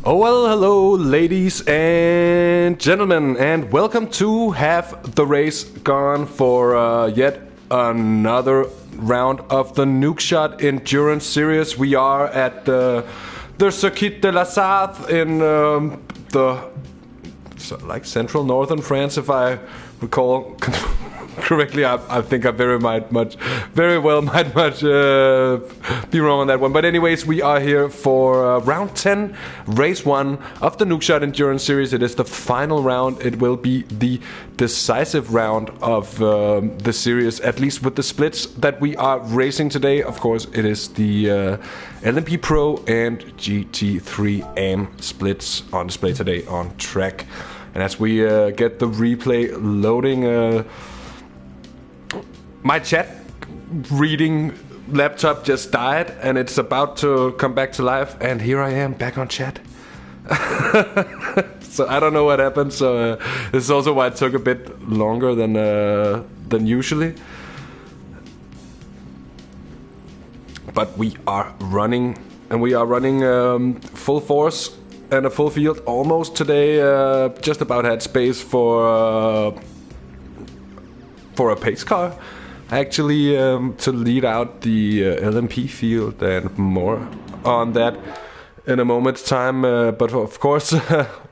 Oh well, hello ladies and gentlemen, and welcome to Have the Race Gone for yet another round of the Nukeshot Endurance Series. We are at the Circuit de la Sarthe in central northern France, if I recall correctly. I think I very well might be wrong on that one. But anyways, we are here for round 10, race 1 of the Nukeshot Endurance Series. It is the final round. It will be the decisive round of the series, at least with the splits that we are racing today. Of course, it is the LMP Pro and GT3 AM splits on display today on track. And as we get the replay loading, my chat reading laptop just died, and it's about to come back to life, and here I am back on chat. So I don't know what happened. So this is also why it took a bit longer than usually. But we are running, and we are running full force and a full field almost today. Just about had space for a pace car, actually, to lead out the LMP field, and more on that in a moment's time. But of course,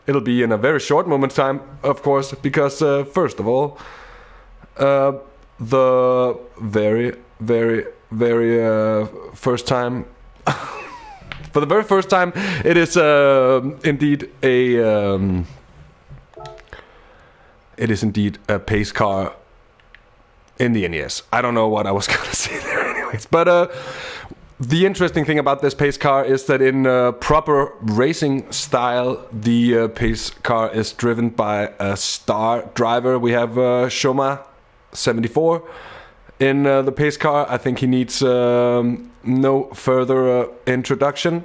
it'll be in a very short moment's time, of course, because first of all, the very first time, for the very first time, it is indeed a pace car in the NES. I don't know what I was gonna say there anyways. But the interesting thing about this pace car is that in proper racing style, the pace car is driven by a star driver. We have Shoma 74 in the pace car. I think he needs no further introduction.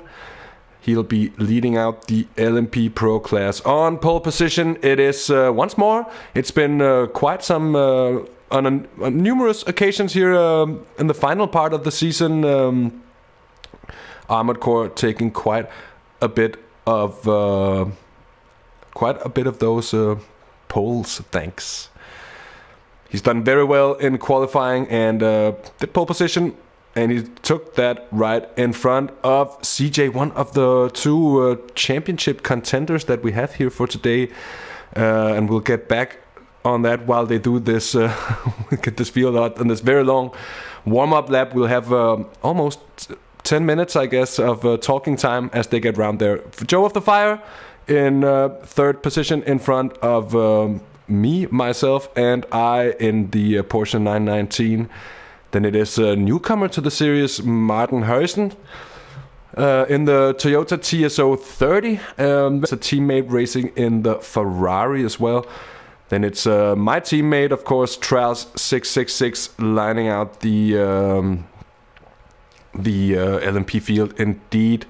He'll be leading out the LMP Pro class. On pole position, it is once more. It's been quite some on numerous occasions here in the final part of the season. Armored Core taking quite a bit of those poles. Thanks. He's done very well in qualifying and did pole position. And he took that right in front of CJ, one of the two championship contenders that we have here for today. And we'll get back on that while they do this, get this field out on this very long warm-up lap. We'll have almost 10 minutes, I guess, of talking time as they get round there. Joe of the Fire in third position in front of myself, and I in the Porsche 919. Then it is a newcomer to the series, Martin Højsen, in the Toyota TSO 30. It's a teammate racing in the Ferrari as well. Then it's my teammate, of course, Trails 666, lining out the LMP field indeed.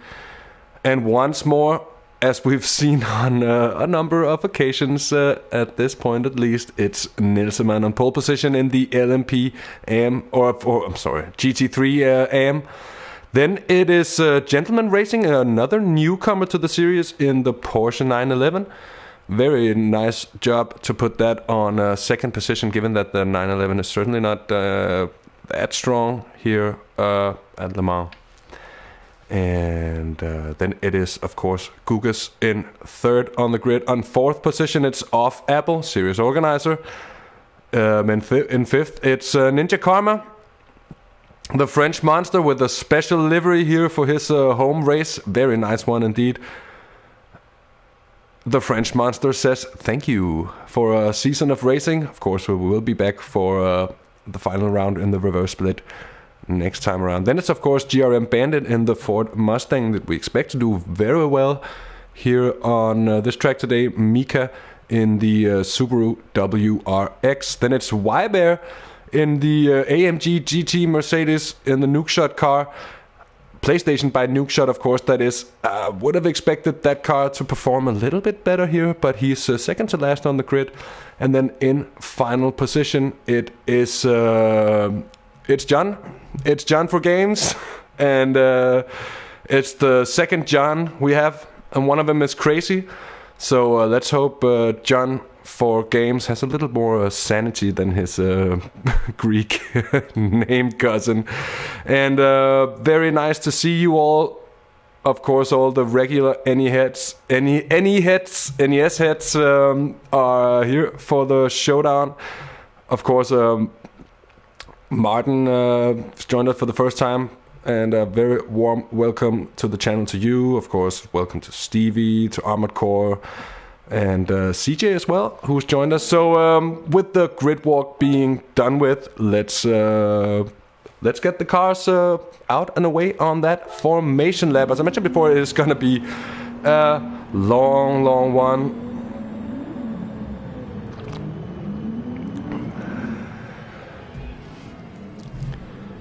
And once more, as we've seen on a number of occasions, at this point at least, it's Nilseman on pole position in the LMP AM, GT3 AM. Then it is Gentleman Racing, another newcomer to the series in the Porsche 911. Very nice job to put that on second position, given that the 911 is certainly not that strong here at Le Mans. And then it is, of course, Gugas in third on the grid. On fourth position, it's Off Apple, series organizer. In fifth, it's Ninja Karma, the French monster, with a special livery here for his home race. Very nice one indeed. The French monster says thank you for a season of racing. Of course, we will be back for the final round in the reverse split next time around. Then it's, of course, GRM Bandit in the Ford Mustang that we expect to do very well here on this track today. Mika in the Subaru WRX. Then it's Y-Bear in the AMG GT Mercedes in the Nukeshot car. PlayStation by Nukeshot, of course, that is. Would have expected that car to perform a little bit better here, but he's second to last on the grid. And then in final position, it is it's John. It's John for games, and it's the second John we have and one of them is crazy. So let's hope John for games has a little more sanity than his Greek named cousin. And very nice to see you all. Of course, all the regular NES heads are here for the showdown. Of course, Martin joined us for the first time, and a very warm welcome to the channel to you. Of course, welcome to Stevie, to Armored Core, and CJ as well, who's joined us. So with the grid walk being done with, let's get the cars out and away on that formation lap. As I mentioned before, it is going to be a long one.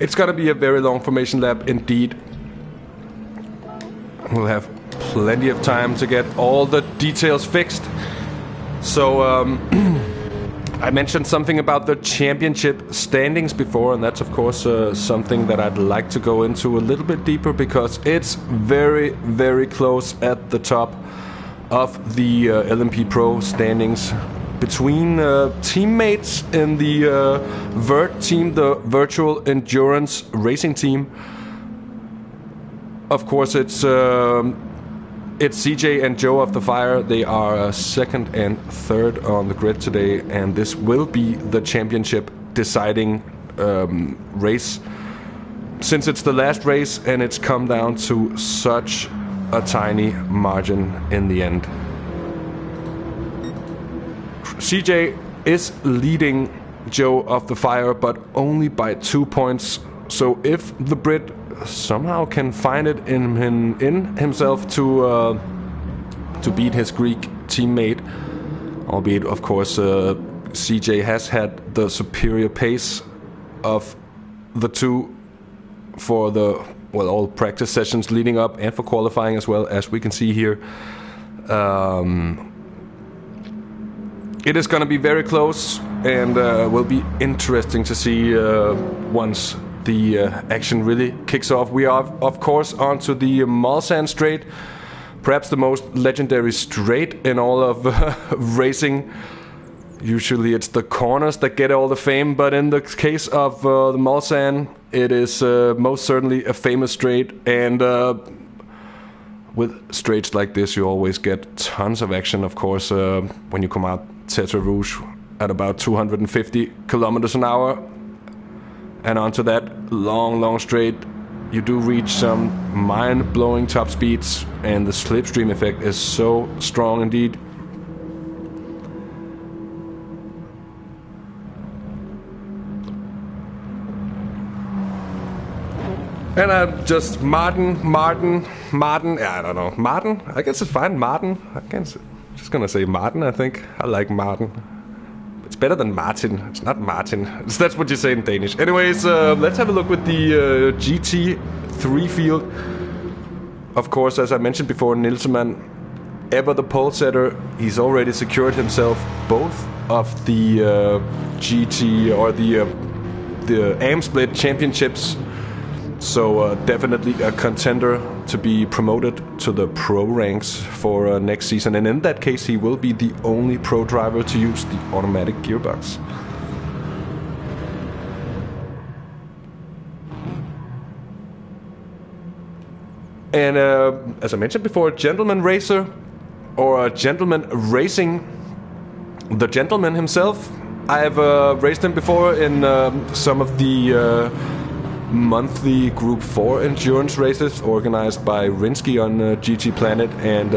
It's going to be a very long formation lap indeed. We'll have plenty of time to get all the details fixed. So I mentioned something about the championship standings before, and that's of course something that I'd like to go into a little bit deeper, because it's very close at the top of the LMP Pro standings between teammates in the VERT team, the Virtual Endurance Racing Team. Of course, it's CJ and Joe of the Fire. They are second and third on the grid today, and this will be the championship deciding race, since it's the last race and it's come down to such a tiny margin in the end. CJ is leading Joe of the Fire, but only by 2 points. So if the Brit somehow can find it in himself to beat his Greek teammate, albeit of course CJ has had the superior pace of the two for the all practice sessions leading up and for qualifying as well, as we can see here. It is going to be very close, and will be interesting to see once the action really kicks off. We are, of course, onto the Mulsanne Straight, perhaps the most legendary straight in all of racing. Usually it's the corners that get all the fame, but in the case of the Mulsanne, it is most certainly a famous straight, and with straights like this you always get tons of action, of course, when you come out Tetra Rouge at about 250 kilometers an hour, and onto that long straight you do reach some mind-blowing top speeds, and the slipstream effect is so strong indeed. And I'm just Martin. Yeah, I don't know. Martin? I guess it's fine. Martin. Just gonna say Martin, I think. I like Martin. It's better than Martin. It's not Martin. That's what you say in Danish. Anyways, let's have a look with the GT3 field. Of course, as I mentioned before, Nilsman, ever the pole setter, he's already secured himself both of the GT or the AM Split championships. So definitely a contender to be promoted to the pro ranks for next season. And in that case, he will be the only pro driver to use the automatic gearbox. And as I mentioned before, a gentleman racer, or a gentleman racing the gentleman himself. I've raced him before in some of the monthly Group 4 endurance races organized by Rinsky on GTPlanet, and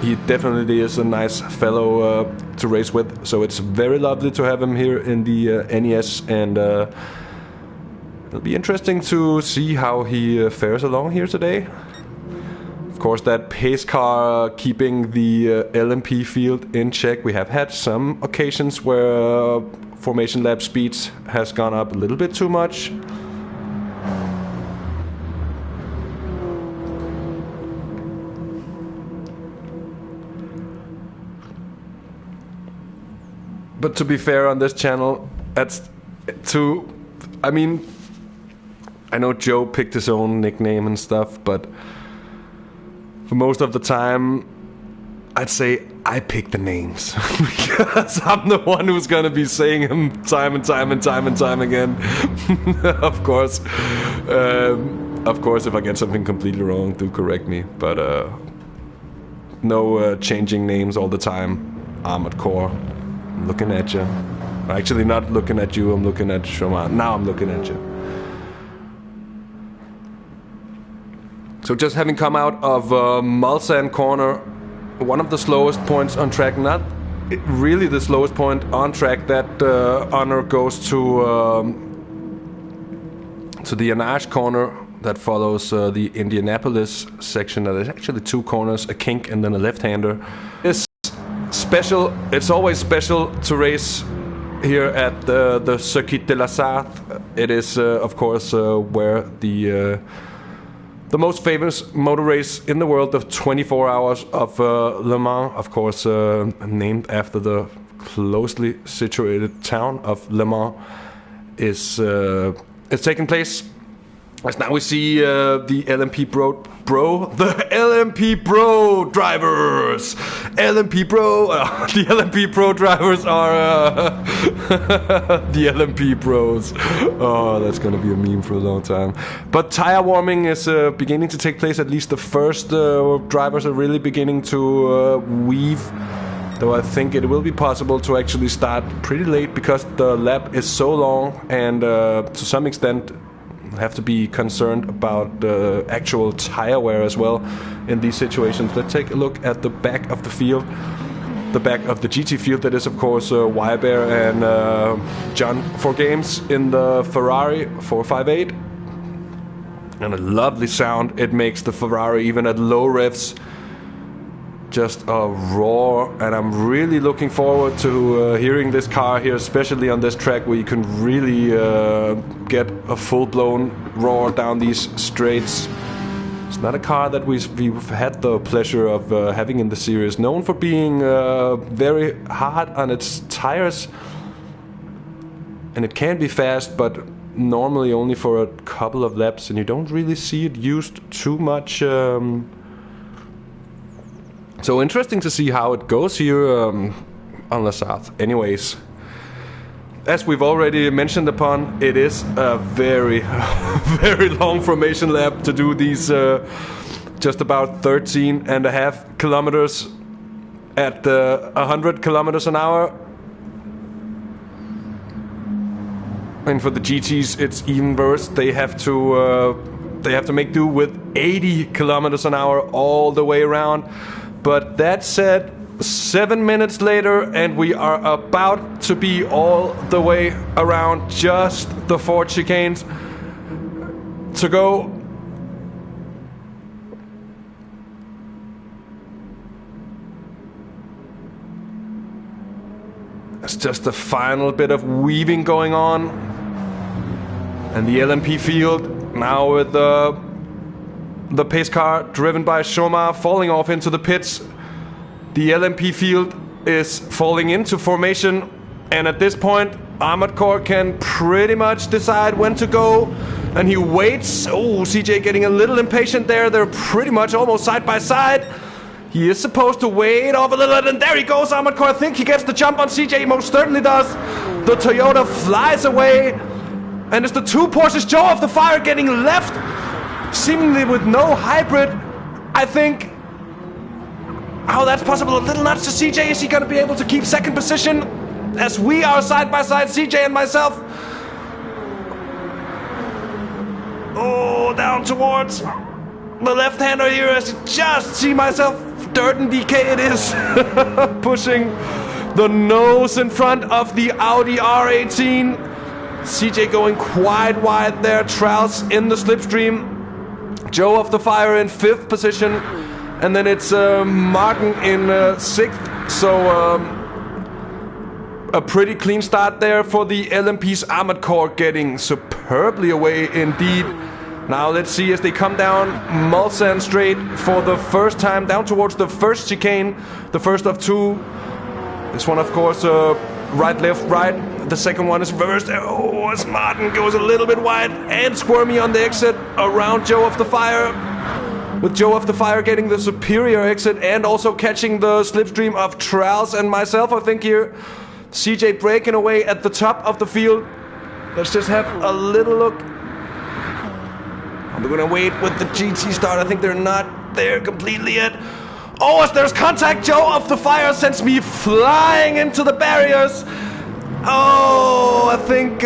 he definitely is a nice fellow to race with. So it's very lovely to have him here in the NES, and it'll be interesting to see how he fares along here today. Of course, that pace car keeping the LMP field in check. We have had some occasions where formation lap speeds has gone up a little bit too much. But to be fair on this channel, I mean, I know Joe picked his own nickname and stuff, but for most of the time, I'd say I pick the names because I'm the one who's gonna be saying them time and time and time and time again. Of course, if I get something completely wrong, do correct me. But no changing names all the time. Armored Core, I'm looking at you. Actually, not looking at you. I'm looking at Shoma. Now I'm looking at you. So just having come out of Mulsanne corner. One of the slowest points on track, not really the slowest point on track. That honor goes to the Anage corner that follows the Indianapolis section. There's actually two corners, a kink and then a left-hander. It's special. It's always special to race here at the Circuit de la Sarthe. It is, of course, where the most famous motor race in the world, of 24 hours of Le Mans, of course, named after the closely situated town of Le Mans, is taking place. As now we see the LMP drivers. The LMP Pro drivers are the LMP Pros. Oh, that's gonna be a meme for a long time. But tire warming is beginning to take place. At least the first drivers are really beginning to weave. Though I think it will be possible to actually start pretty late because the lap is so long, and to some extent have to be concerned about the actual tire wear as well in these situations. Let's take a look at the back of the field. The back of the GT field, that is of course Wybear and John for Games in the Ferrari 458. And a lovely sound it makes, the Ferrari, even at low revs. Just a roar, and I'm really looking forward to hearing this car here, especially on this track where you can really get a full-blown roar down these straights. It's not a car that we've had the pleasure of having in the series, known for being very hard on its tires, and it can be fast, but normally only for a couple of laps, and you don't really see it used too much. So interesting to see how it goes here on La Sarthe. Anyways, as we've already mentioned upon, it is a very, very long formation lap to do these just about 13.5 kilometers at 100 kilometers an hour. And for the GTs, it's even worse. They have to make do with 80 kilometers an hour all the way around. But that said, 7 minutes later, and we are about to be all the way around, just the 4 chicanes to go. It's just the final bit of weaving going on. And the LMP field now with the pace car driven by Shoma falling off into the pits. The LMP field is falling into formation, and at this point Armored Core can pretty much decide when to go, and he waits. Oh, CJ getting a little impatient there. They're pretty much almost side by side. He is supposed to wait off a little bit, and there he goes. Armored Core, I think he gets the jump on CJ. He most certainly does. The Toyota flies away, and it's the two Porsches, Joe of the Fire, getting left, seemingly with no hybrid. I think how that's possible. A little nuts to CJ. Is he going to be able to keep second position as we are side by side, CJ and myself? Oh, down towards the left-hander here, as you just see myself. DirtenDK it is. Pushing the nose in front of the Audi R18. CJ going quite wide there. Trouts in the slipstream. Joe of the Fire in 5th position, and then it's Martin in 6th. So a pretty clean start there for the LMP's. Armored Core getting superbly away indeed. Now let's see as they come down Mulsanne straight for the first time, down towards the first chicane, the first of 2. This one, of course, right, left, right. The second one is reversed. Oh, as Martin goes a little bit wide and squirmy on the exit around Joe of the Fire. with Joe of the Fire getting the superior exit and also catching the slipstream of Trials and myself, I think here. CJ breaking away at the top of the field. Let's just have a little look. We're gonna wait with the GT start. I think they're not there completely yet. Oh, as there's contact, Joe of the Fire sends me flying into the barriers. Oh, I think...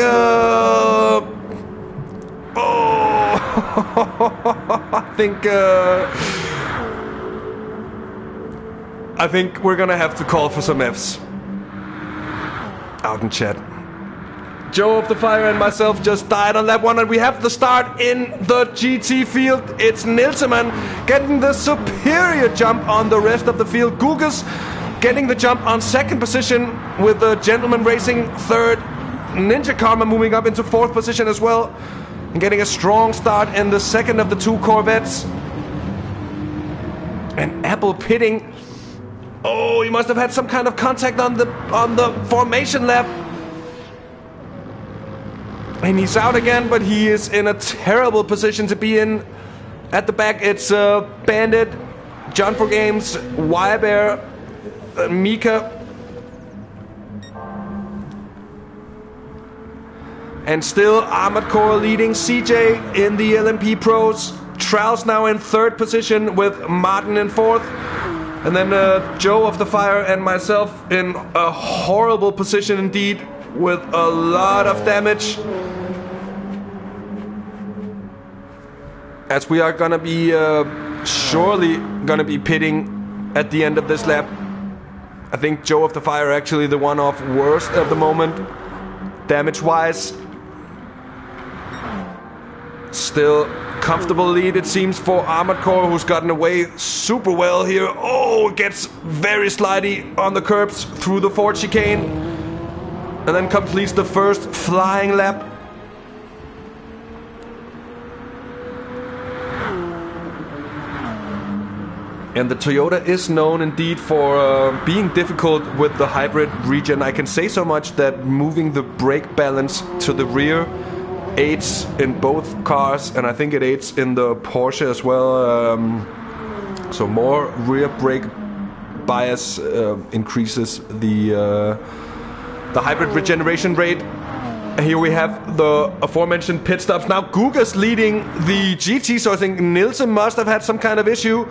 I think we're gonna have to call for some Fs out in chat. Joe of the Fire and myself just died on lap 1, and we have the start in the GT field. It's Nilseman getting the superior jump on the rest of the field. Gugas getting the jump on second position with the Gentleman Racing third. Ninja Karma moving up into fourth position as well, and getting a strong start in the second of the two Corvettes. And Apple pitting. Oh, he must have had some kind of contact on the formation lap. And he's out again, but he is in a terrible position to be in. At the back, it's Bandit, John for Games, Wirebear, Mika. And still Armored Core leading CJ in the LMP Pros. Trials now in third position with Martin in fourth. And then Joe of the Fire and myself in a horrible position indeed, with a lot of damage. As we are gonna be surely gonna be pitting at the end of this lap. I think Joe of the Fire actually the one off worst at the moment, damage wise. Still comfortable lead it seems for Armored Core, who's gotten away super well here. Oh, gets very slidey on the curbs through the Ford chicane, and then completes the first flying lap. And the Toyota is known indeed for being difficult with the hybrid regen. I can say so much that moving the brake balance to the rear aids in both cars, and I think it aids in the Porsche as well. So more rear brake bias increases the hybrid regeneration rate. Here we have the aforementioned pit stops. Now Gugas leading the GT, so I think Nielsen must have had some kind of issue.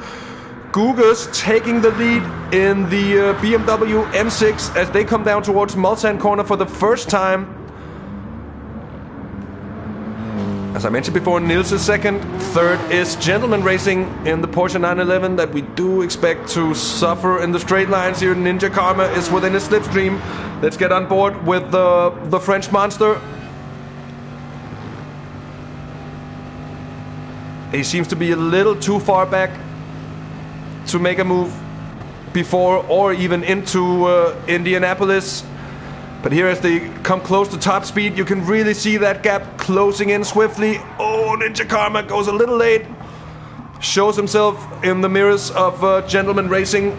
Gugas taking the lead in the BMW M6 as they come down towards Mulsanne corner for the first time. As I mentioned before, Nils is second. Third is Gentleman Racing in the Porsche 911 that we do expect to suffer in the straight lines here. Ninja Karma is within his slipstream. Let's get on board with the French monster. He seems to be a little too far back to make a move before or even into Indianapolis. But here as they come close to top speed, you can really see that gap closing in swiftly. Oh, Ninja Karma goes a little late. Shows himself in the mirrors of Gentleman Racing.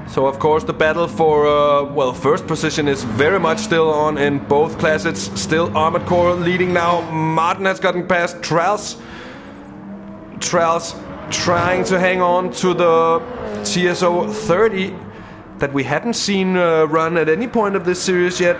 So of course the battle for, well, first position is very much still on in both classes. Still Armored Core leading now. Martin has gotten past Trials. Trials trying to hang on to the TSO 30 that we hadn't seen run at any point of this series yet.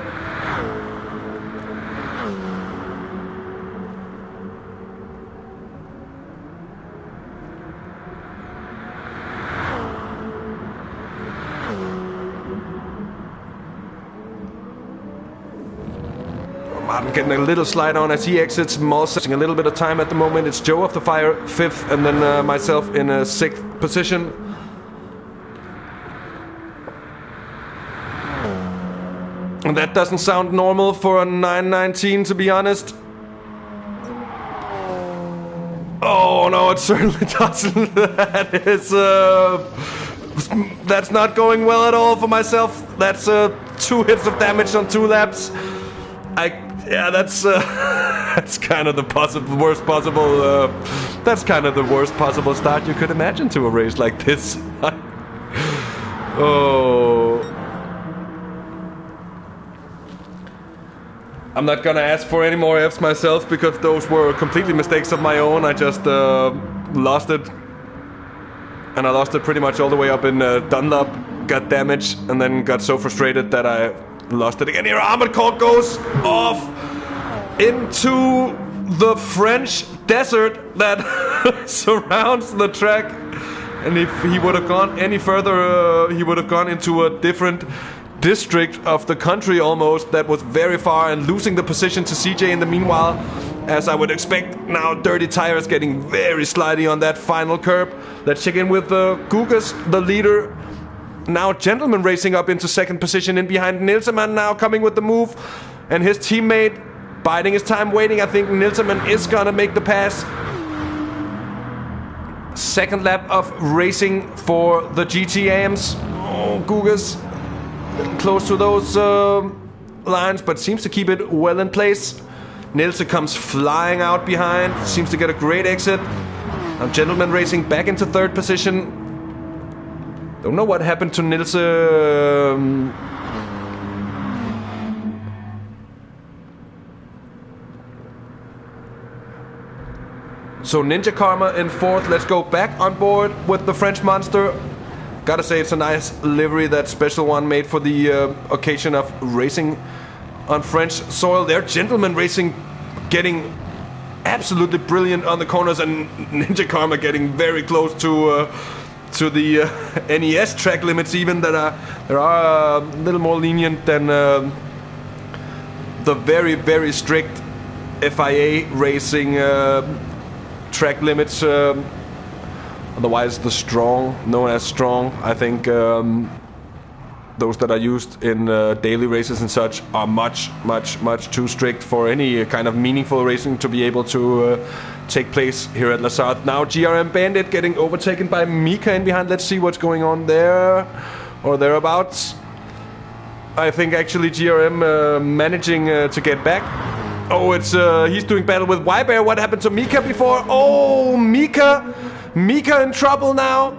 Martin getting a little slide on as he exits. Mulsanne a little bit of time at the moment. It's Joe of the Fire fifth, and then myself in a sixth position. And that doesn't sound normal for a 919, to be honest. Oh no, it certainly doesn't. That is, that's not going well at all for myself. That's 2 hits of damage on 2 laps. Yeah, that's that's kind of the worst possible. That's kind of the worst possible start you could imagine to a race like this. Oh. I'm not gonna ask for any more Fs myself because those were completely mistakes of my own. I just lost it. And I lost it pretty much all the way up in Dunlop. Got damaged and then got so frustrated that I lost it again. Here, Armored Core goes off into the French desert that surrounds the track. And if he would have gone any further, he would have gone into a different district of the country almost that was very far and losing the position to CJ in the meanwhile, as I would expect. Now Dirty Tires getting very slidey on that final curb. Let's check in with Gugas, the leader. Now Gentleman racing up into second position in behind Nilseman, now coming with the move, and his teammate biding his time waiting. I think Nilseman is gonna make the pass. Second lap of racing for the GTAMs. Oh, Gugas close to those lines, but seems to keep it well in place. Nilse comes flying out behind, seems to get a great exit. Now Gentleman racing back into third position. Don't know what happened to Nilse. So Ninja Karma in fourth. Let's go back on board with the French Monster. Gotta say, it's a nice livery, that special one made for the occasion of racing on French soil. There, Gentleman racing getting absolutely brilliant on the corners, and Ninja Karma getting very close to the NES track limits even, that are a little more lenient than the very, very strict FIA racing track limits, otherwise the strong, known as strong. I think those that are used in daily races and such are much too strict for any kind of meaningful racing to be able to take place here at La Sarthe. Now GRM Bandit getting overtaken by Mika in behind. Let's see what's going on there, or thereabouts. I think actually GRM managing to get back. Oh, it's he's doing battle with Y-Bear. What happened to Mika before? Oh, Mika in trouble now.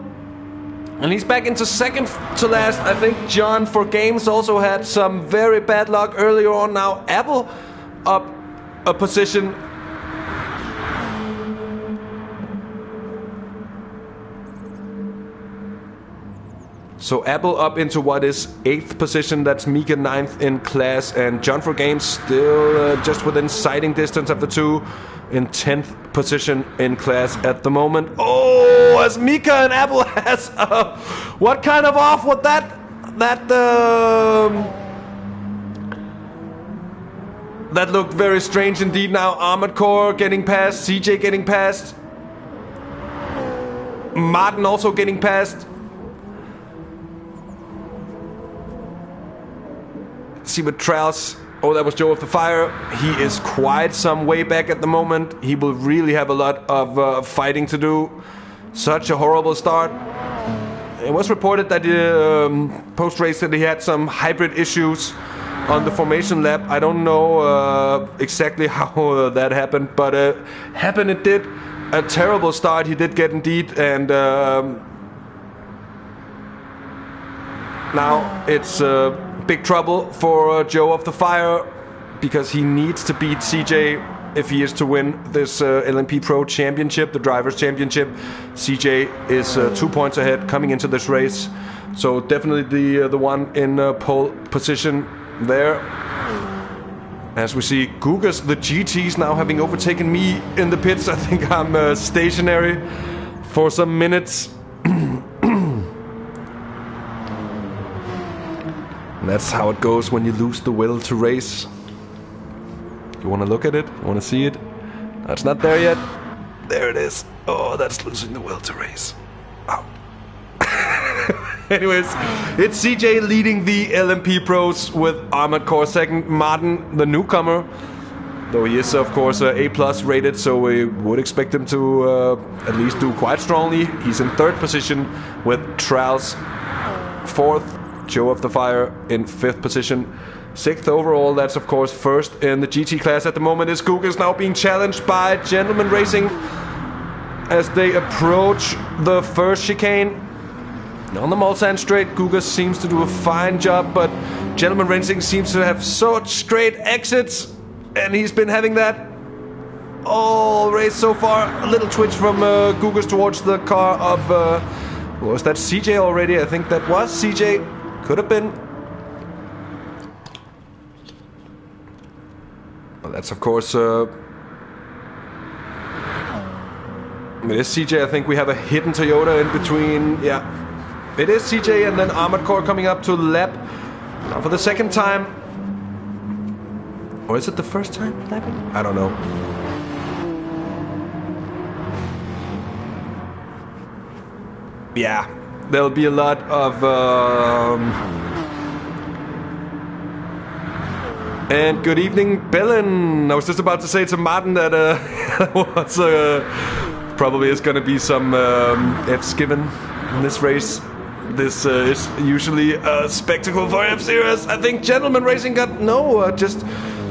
And he's back into second to last. I think John for Games also had some very bad luck earlier on. Now Apple up a position. So Apple up into what is 8th position. That's Mika 9th in class. And John for Games still just within sighting distance of the two in 10th position in class at the moment. Oh, as Mika and Apple has... what kind of off was that? That looked very strange indeed. Now Armored Core getting past. CJ getting past. Martin also getting past. See with Trials. Oh, that was Joe of the Fire. He is quite some way back at the moment. He will really have a lot of fighting to do. Such a horrible start. It was reported that post-race that he had some hybrid issues on the formation lap. I don't know exactly how that happened, but happen it did. A terrible start he did get indeed, and now it's big trouble for Joe of the Fire, because he needs to beat CJ if he is to win this LMP Pro Championship, the Drivers' Championship. CJ is 2 points ahead coming into this race, so definitely the one in pole position there. As we see Gugas, the GTs, now having overtaken me in the pits. I think I'm stationary for some minutes. And that's how it goes when you lose the will to race. You want to look at it? You want to see it? That's not there yet. There it is. Oh, that's losing the will to race. Oh. Anyways, it's CJ leading the LMP Pros with Armored Core second. Martin, the newcomer, though he is of course A+ rated, so we would expect him to at least do quite strongly. He's in third position with Trials fourth. Joe of the Fire in 5th position. 6th overall, that's of course first in the GT class at the moment. Is Gugas now being challenged by Gentleman Racing as they approach the first chicane. On the Mulsanne straight, Gugas seems to do a fine job, but Gentleman Racing seems to have such straight exits. And he's been having that all race so far. A little twitch from Gugas towards the car of... was that CJ already? I think that was CJ. Could have been. Well, that's of course... it is CJ. I think we have a hidden Toyota in between. Yeah. It is CJ and then Armored Core coming up to lap. Now for the second time. Or is it the first time lapping? I don't know. Yeah. There'll be a lot of... And good evening, Bellin. I was just about to say to Martin that was... probably is going to be some F's given in this race. This is usually a spectacle for F-Series. I think Gentleman Racing got just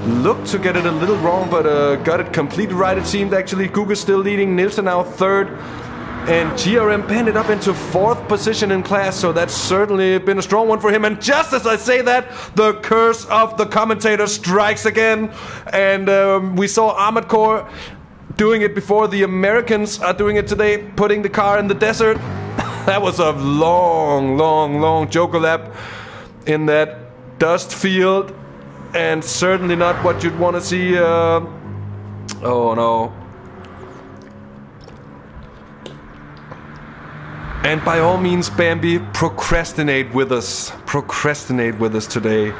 looked to get it a little wrong, but got it completely right. It seemed actually Guga's still leading, Nielsen now third, and GRM banded up into fourth position in class. So that's certainly been a strong one for him. And just as I say that, the curse of the commentator strikes again, and we saw Armored Core doing it before. The Americans are doing it today, putting the car in the desert. That was a long Joker lap in that dust field, and certainly not what you'd want to see. Oh no. And by all means, Bambi, procrastinate with us. Procrastinate with us today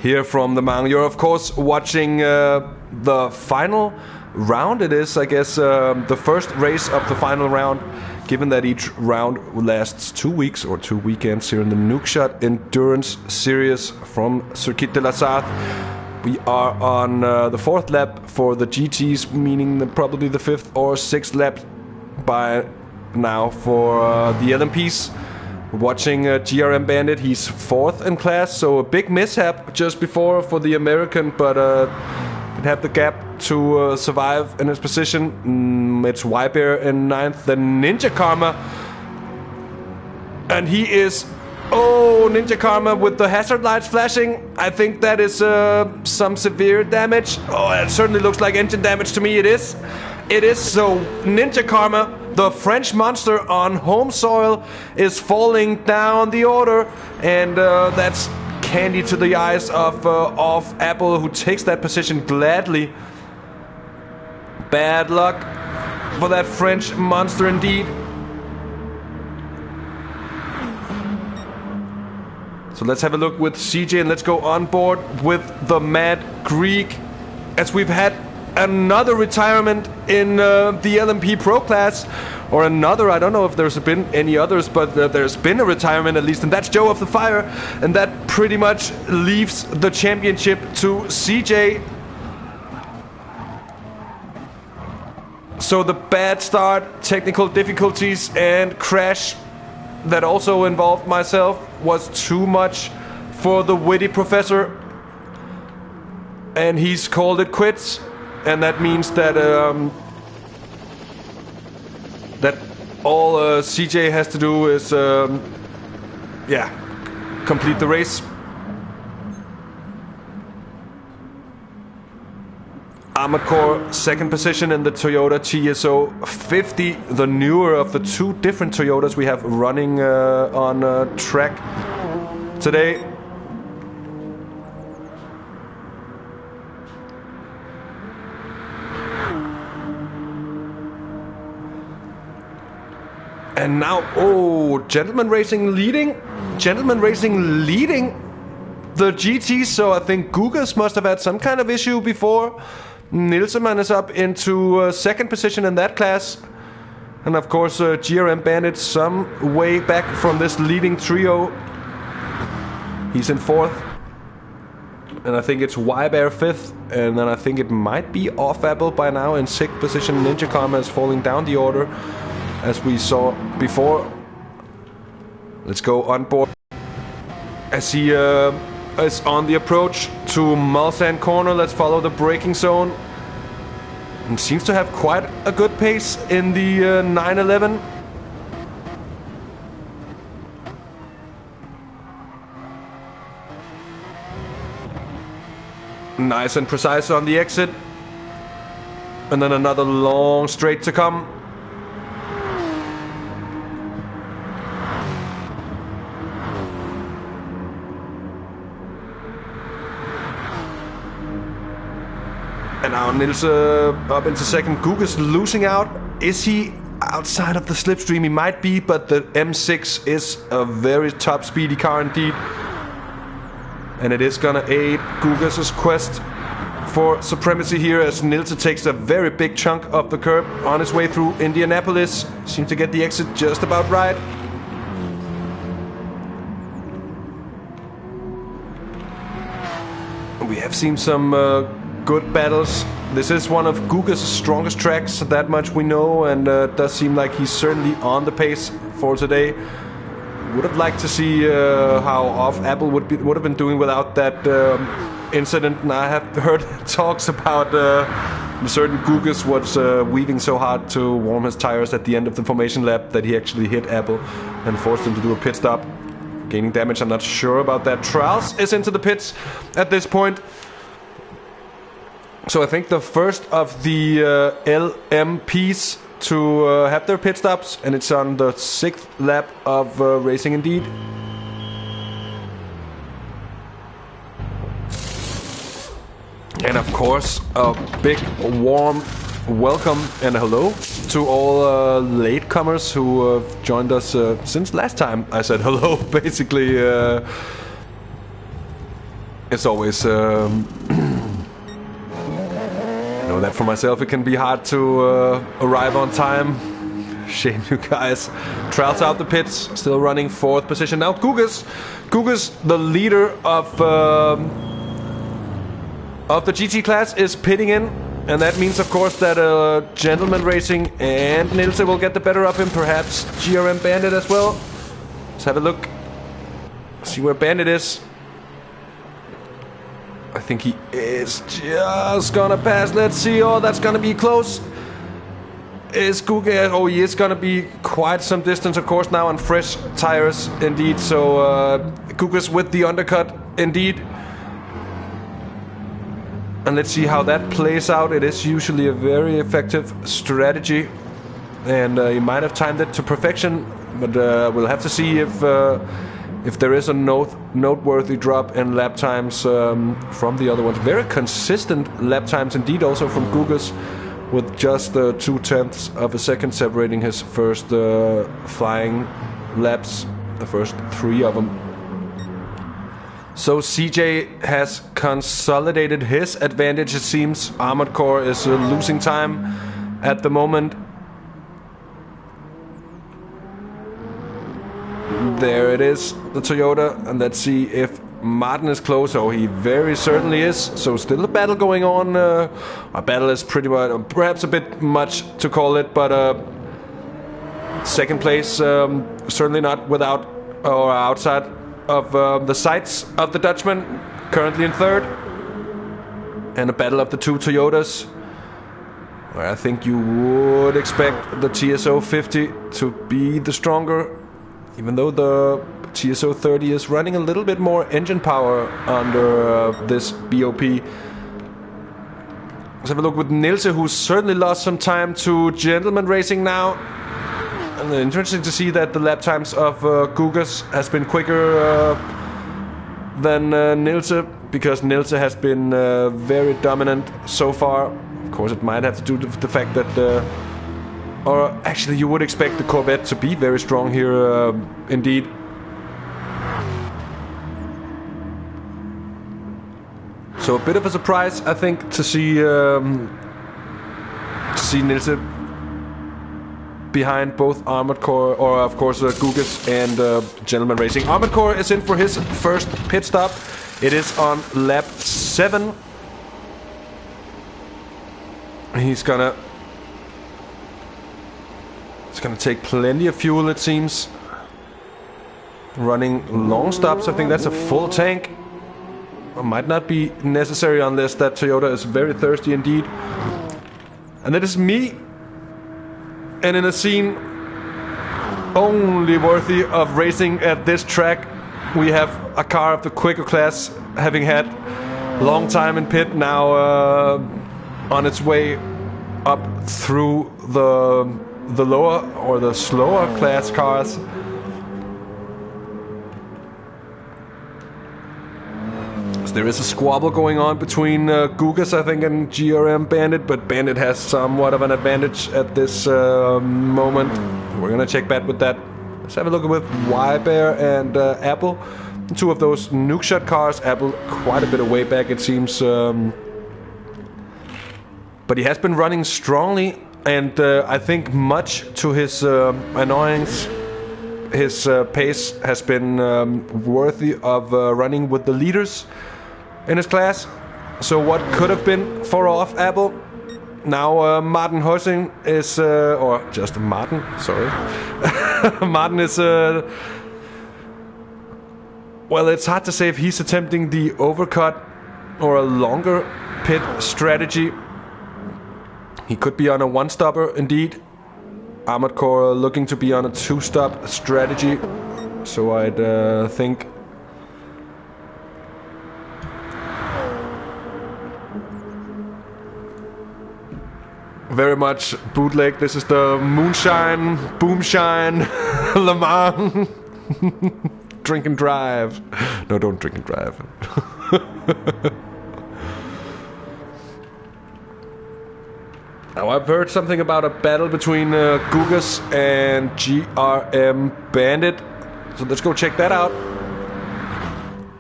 here from the mountain. You're of course watching the final round. It is, I guess, the first race of the final round, given that each round lasts 2 weeks or 2 weekends here in the Nukeshot Endurance Series from Circuit de la Sarthe. We are on the fourth lap for the GTs, meaning probably the fifth or sixth lap by now for the LMPs. Watching GRM Bandit, he's fourth in class, so a big mishap just before for the American, but didn't have the gap to survive in his position. It's Y-Bear in ninth, then Ninja Karma, and he is... Oh, Ninja Karma with the hazard lights flashing. I think that is some severe damage. Oh, it certainly looks like engine damage to me. It is. It is. So Ninja Karma, the French monster on home soil, is falling down the order, and that's candy to the eyes of Apple, who takes that position gladly. Bad luck for that French monster indeed. So let's have a look with CJ, and let's go on board with the Mad Greek, as we've had another retirement in the LMP Pro class, or another, I don't know if there's been any others, but there's been a retirement at least, and that's Joe of the Fire, and that pretty much leaves the championship to CJ. So the bad start, technical difficulties, and crash that also involved myself was too much for the witty professor, and he's called it quits. And that means that that all CJ has to do is complete the race. Armored Core second position in the Toyota TSO 50, the newer of the two different Toyotas we have running on track today. And now, Gentleman Racing leading the GT, so I think Gugas must have had some kind of issue before. Nilseman is up into second position in that class. And of course, GRM Bandit some way back from this leading trio. He's in fourth. And I think it's Y-Bear fifth. And then I think it might be Off Apple by now in sixth position. Ninja Karma is falling down the order, as we saw before. Let's go on board as he is on the approach to Mulsanne Corner. Let's follow the braking zone. And seems to have quite a good pace in the 911. Nice and precise on the exit. And then another long straight to come. And now Nils up into second. Gugas losing out. Is he outside of the slipstream? He might be, but the M6 is a very top speedy car indeed. And it is gonna aid Gugas' quest for supremacy here as Nils takes a very big chunk of the curb on his way through Indianapolis. Seems to get the exit just about right. We have seen some good battles. This is one of Gugas' strongest tracks, that much we know, and does seem like he's certainly on the pace for today. Would have liked to see how off Apple would have been doing without that incident. And I have heard talks about certain Gugas was weaving so hard to warm his tires at the end of the formation lap that he actually hit Apple and forced him to do a pit stop, gaining damage. I'm not sure about that. Trials is into the pits at this point. So I think the first of the LMPs to have their pit stops, and it's on the 6th lap of racing indeed. And of course, a big warm welcome and hello to all latecomers who have joined us since last time I said hello. Basically, it's always I know that for myself it can be hard to arrive on time. Shame you guys. Trials out the pits, still running 4th position. Now Gugas, the leader of the GT class, is pitting in. And that means, of course, that Gentleman Racing and Nilse will get the better of him. Perhaps GRM Bandit as well. Let's have a look. See where Bandit is. I think he is just gonna pass. Let's see. Oh, that's gonna be close. Is Gugas? Oh, he is gonna be quite some distance, of course, now on fresh tires, indeed. So Gugas with the undercut, indeed. And let's see how that plays out. It is usually a very effective strategy, and you might have timed it to perfection. But we'll have to see if there is a noteworthy drop in lap times from the other ones. Very consistent lap times indeed, also from Gugas, with just 0.2 of a second separating his first flying laps, the first 3 of them. So CJ has consolidated his advantage, it seems. Armored Core is losing time at the moment. There it is, the Toyota, and let's see if Martin is close. Oh, he very certainly is. So still a battle going on. A battle is pretty much, perhaps a bit much to call it, but second place certainly not without or outside of the sights of the Dutchman, currently in 3rd. And a battle of the 2 Toyotas, where I think you would expect the TSO 50 to be the stronger, even though the TSO 30 is running a little bit more engine power under this BOP. Let's have a look with Nilse, who's certainly lost some time to Gentleman Racing now. And interesting to see that the lap times of Gugas has been quicker than Nilse, because Nilse has been very dominant so far. Of course, it might have to do with the fact that or actually you would expect the Corvette to be very strong here indeed. So a bit of a surprise, I think, to see Nilse behind both Armored Core, or of course Gugas and Gentleman Racing. Armored Core is in for his first pit stop. It is on lap 7. It's gonna take plenty of fuel, it seems. Running long stops, I think that's a full tank. Might not be necessary unless that Toyota is very thirsty indeed. And that is me. And in a scene only worthy of racing at this track, we have a car of the quicker class having had long time in pit, now on its way up through the lower or the slower class cars. So there is a squabble going on between Gugas, I think, and GRM Bandit, but Bandit has somewhat of an advantage at this moment. We're gonna check back with that. Let's have a look with Y-Bear and Apple. Two of those Nukeshot cars. Apple quite a bit of way back, it seems. But he has been running strongly, and I think much to his annoyance, his pace has been worthy of running with the leaders in his class. So what could have been 4 off Apple, now Martin Hossing is, or just Martin, sorry. Martin is, well, it's hard to say if he's attempting the overcut or a longer pit strategy. He could be on a one-stopper, indeed. Armored Core looking to be on a 2-stop strategy. So I'd think... very much bootleg. This is the moonshine, boomshine, Le Mans. Drink and drive. No, don't drink and drive. Now, I've heard something about a battle between Gugas and GRM Bandit. So let's go check that out.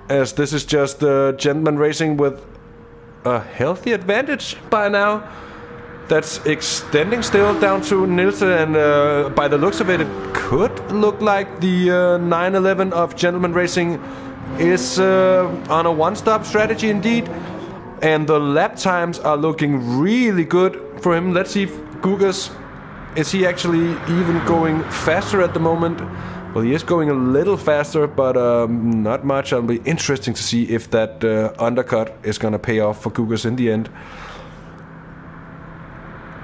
As this is just gentleman racing with a healthy advantage by now. That's extending still down to Nilse, and by the looks of it, it could look like the 911 of Gentleman Racing is on a one-stop strategy indeed. And the lap times are looking really good for him. Let's see if Gugas, is he actually even going faster at the moment? Well, he is going a little faster, but not much. It'll be interesting to see if that undercut is going to pay off for Gugas in the end.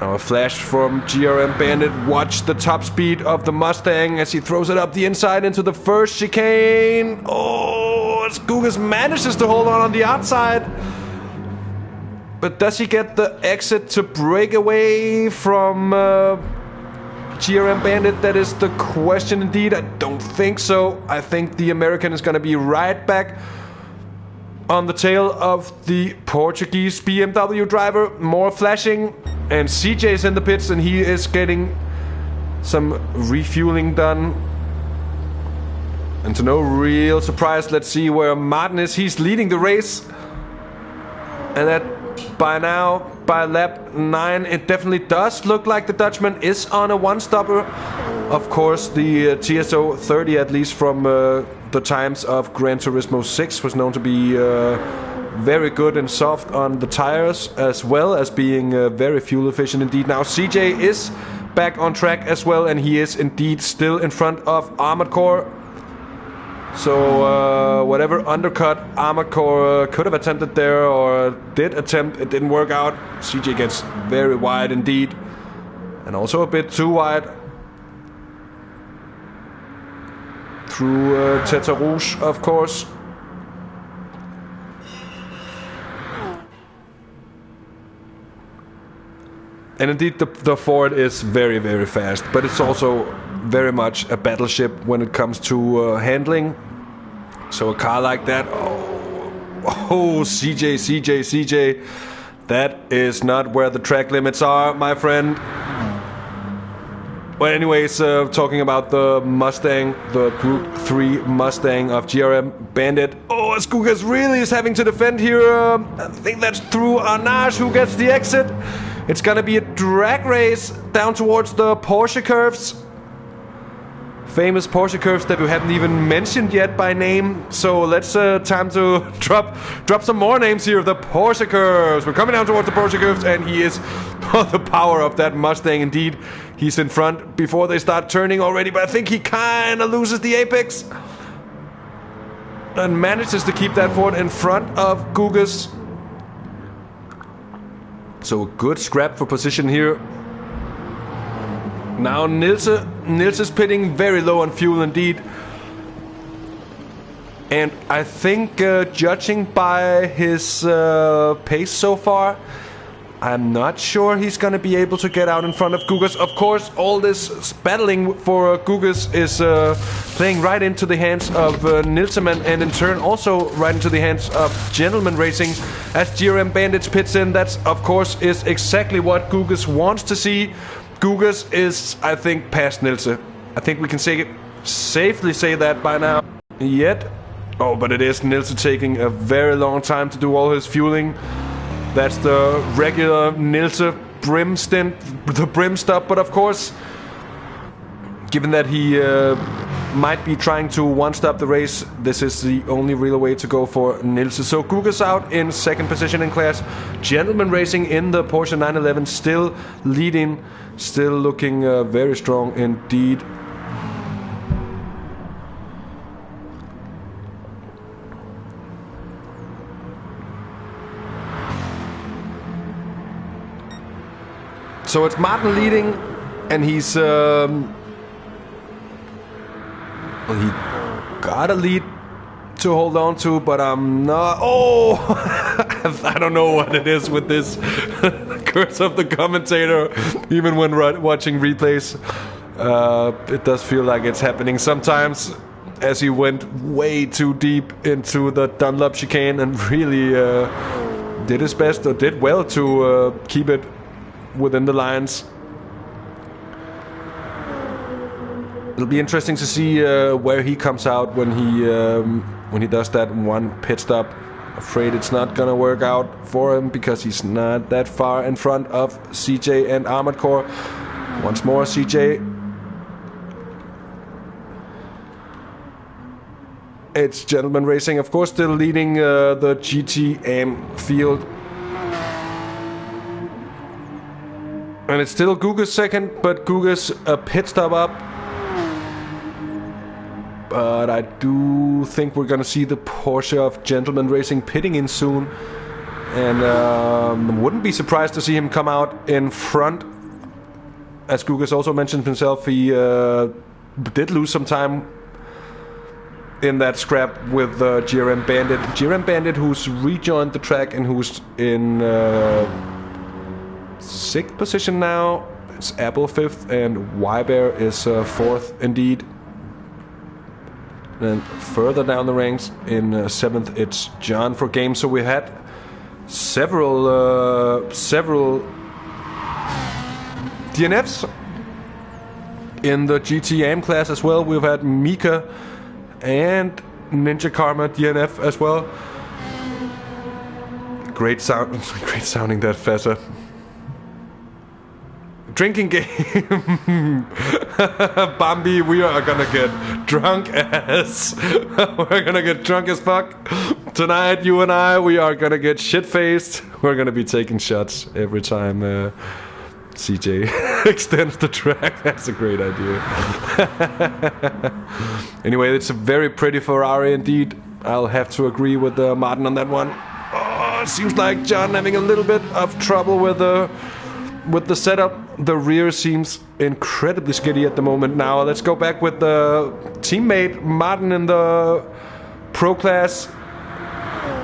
Now a flash from GRM Bandit. Watch the top speed of the Mustang as he throws it up the inside into the first chicane. Oh, as Gugas manages to hold on the outside. But does he get the exit to break away from GRM Bandit? That is the question indeed. I don't think so. I think the American is going to be right back on the tail of the Portuguese BMW driver. More flashing. And CJ's in the pits, and he is getting some refueling done. And to no real surprise, let's see where Martin is. He's leading the race. And that by now, by lap 9, it definitely does look like the Dutchman is on a one-stopper. Of course, the TSO 30, at least from the times of Gran Turismo 6, was known to be very good and soft on the tires, as well as being very fuel efficient indeed. Now CJ is back on track as well, and he is indeed still in front of Armored Core. So whatever undercut Armored Core could have attempted there, or did attempt, it didn't work out. CJ gets very wide indeed, and also a bit too wide through Tete Rouge, of course. And indeed, the Ford is very, very fast, but it's also very much a battleship when it comes to handling. So a car like that, oh, CJ, that is not where the track limits are, my friend. Well, anyways, talking about the Mustang, the Group 3 Mustang of GRM Bandit. Oh, as Gugas really is having to defend here. I think that's through Arnage, who gets the exit. It's gonna be a drag race down towards the Porsche curves. Famous Porsche curves that we haven't even mentioned yet by name. So let's time to drop some more names here of the Porsche curves. We're coming down towards the Porsche curves, and he is the power of that Mustang indeed. He's in front before they start turning already, but I think he kind of loses the apex and manages to keep that Ford in front of Gugas. So a good scrap for position here. Now Nils is pitting very low on fuel indeed. And I think, judging by his pace so far, I'm not sure he's going to be able to get out in front of Gugas. Of course, all this battling for Gugas is playing right into the hands of Nilseman, and in turn also right into the hands of Gentleman Racing. As GRM Bandits pits in, that's of course is exactly what Gugas wants to see. Gugas is, I think, past Nilse. I think we can safely say that by now. Yet, oh, but it is Nilse taking a very long time to do all his fueling. That's the regular Nilse brim stint, the brim stop. But of course, given that he might be trying to one-stop the race, this is the only real way to go for Nilse. So Gugas out in second position in class. Gentleman Racing in the Porsche 911 still leading, still looking very strong indeed. So it's Martin leading, and he's well, he got a lead to hold on to, but I'm not. Oh, I don't know what it is with this curse of the commentator. Even when watching replays, it does feel like it's happening sometimes. As he went way too deep into the Dunlop chicane and really did his best, or did well to keep it within the lines. It'll be interesting to see where he comes out when he does that one pit stop. Afraid it's not gonna work out for him because he's not that far in front of CJ and Armored Core. Once more, CJ. It's Gentleman Racing, of course, still leading the GTM field. And it's still Gugas second, but Gugas a pit stop up. But I do think we're going to see the Porsche of Gentleman Racing pitting in soon. And wouldn't be surprised to see him come out in front. As Gugas also mentioned himself, he did lose some time in that scrap with GRM Bandit. GRM Bandit, who's rejoined the track and who's in sixth position now. It's Apple fifth, and Wybear is fourth indeed. And further down the ranks in seventh, it's John for Game. So we had several DNFs in the GTM class as well. We've had Mika and Ninja Karma DNF as well. Great sounding that Fessa. Drinking game. Bambi, we are gonna get drunk as we're gonna get drunk as fuck tonight. You and I, we are gonna get shit-faced. We're gonna be taking shots every time CJ extends the track. That's a great idea. Anyway, it's a very pretty Ferrari indeed. I'll have to agree with Martin on that one. Oh, seems like John having a little bit of trouble with the setup. The rear seems incredibly skiddy at the moment. Now let's go back with the teammate Martin in the Pro Class,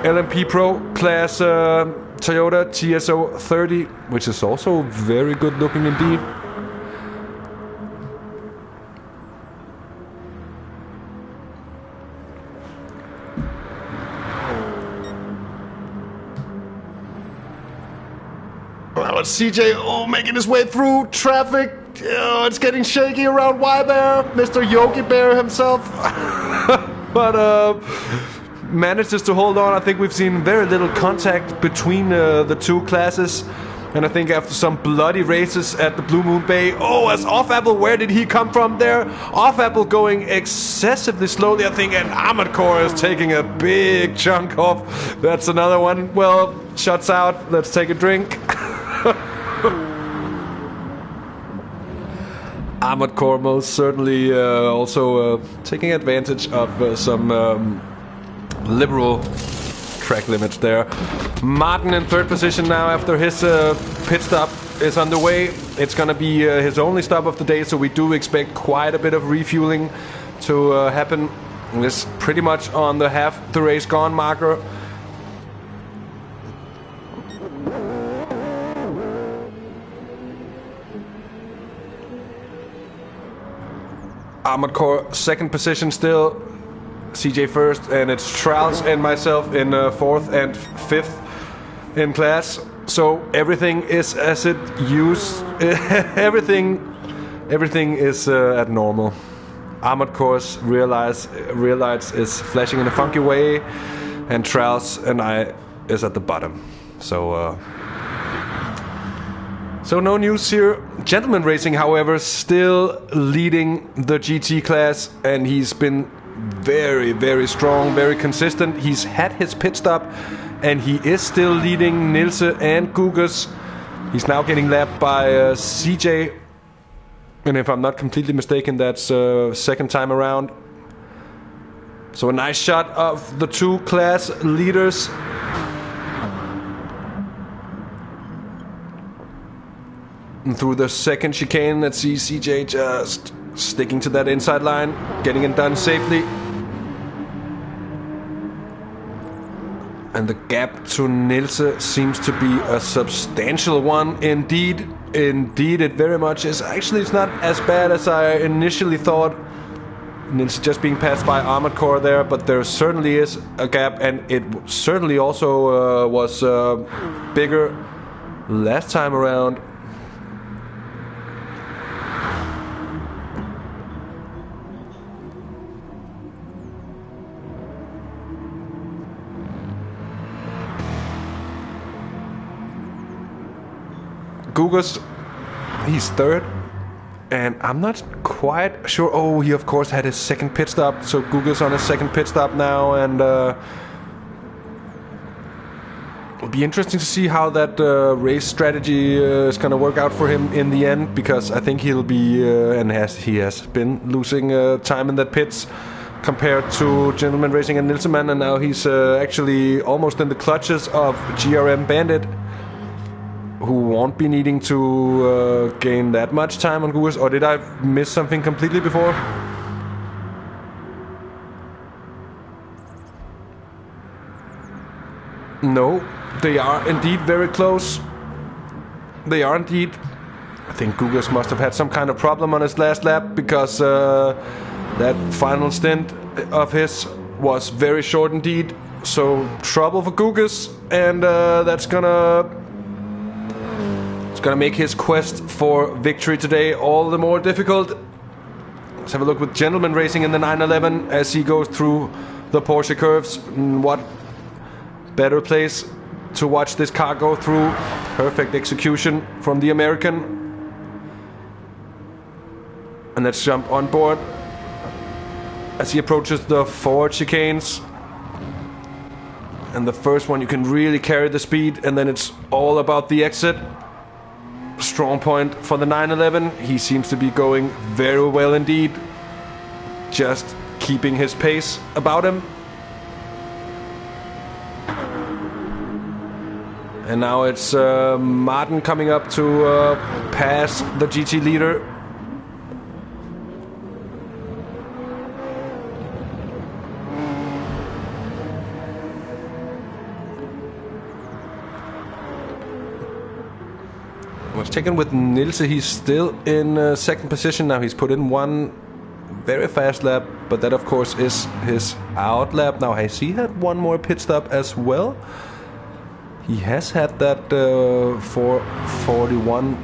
LMP Pro Class Toyota TSO 30, which is also very good looking indeed. Well, it's CJ making his way through traffic. Oh, it's getting shaky around Wybear, Mr. Yogi Bear himself. But manages to hold on. I think we've seen very little contact between the two classes. And I think after some bloody races at the Blue Moon Bay. Oh, as Off-Apple, where did he come from there? Off-Apple going excessively slowly, I think, and Armored Core is taking a big chunk off. That's another one. Well, shuts out. Let's take a drink. Armored Core most certainly also taking advantage of some liberal track limits there. Martin in third position now after his pit stop is underway. It's going to be his only stop of the day, so we do expect quite a bit of refueling to happen This pretty much on the half the race gone marker. Armored Core second position still. CJ first, and it's Trials and myself in fourth and fifth in class. So everything is as it used. everything is at normal. Armored Core's realize is flashing in a funky way, and Trials and I is at the bottom. So no news here. Gentleman Racing, however, still leading the GT class, and he's been very, very strong, very consistent. He's had his pit stop, and he is still leading Nilse and Gugas. He's now getting lapped by CJ, and if I'm not completely mistaken, that's second time around. So a nice shot of the two class leaders. And through the second chicane, let's see CJ just sticking to that inside line, getting it done safely. And the gap to Nilse seems to be a substantial one indeed. Indeed, it very much is. Actually, it's not as bad as I initially thought. Nilse just being passed by Armored Core there, but there certainly is a gap, and it certainly also was bigger last time around. Gugas, he's third, and I'm not quite sure. Oh, he of course had his second pit stop, so Gugas on his second pit stop now, and it'll be interesting to see how that race strategy is going to work out for him in the end, because I think he'll be, he has been losing time in that pits compared to Gentleman Racing and Nilseman, and now he's actually almost in the clutches of GRM Bandit, who won't be needing to gain that much time on Gugas. Or did I miss something completely before? No, they are indeed very close. They are indeed. I think Gugas must have had some kind of problem on his last lap, because that final stint of his was very short indeed. So trouble for Gugas, and that's gonna make his quest for victory today all the more difficult. Let's have a look with Gentleman Racing in the 911 as he goes through the Porsche curves. What better place to watch this car go through? Perfect execution from the American. And let's jump on board as he approaches the forward chicanes. And the first one, you can really carry the speed, and then it's all about the exit. Strong point for the 911. He seems to be going very well indeed, just keeping his pace about him. And now it's Martin coming up to pass the GT leader. Was taken with Nilse. He's still in second position now. He's put in one very fast lap, but that of course is his out lap. Now has he had one more pit stop as well? He has had that 441.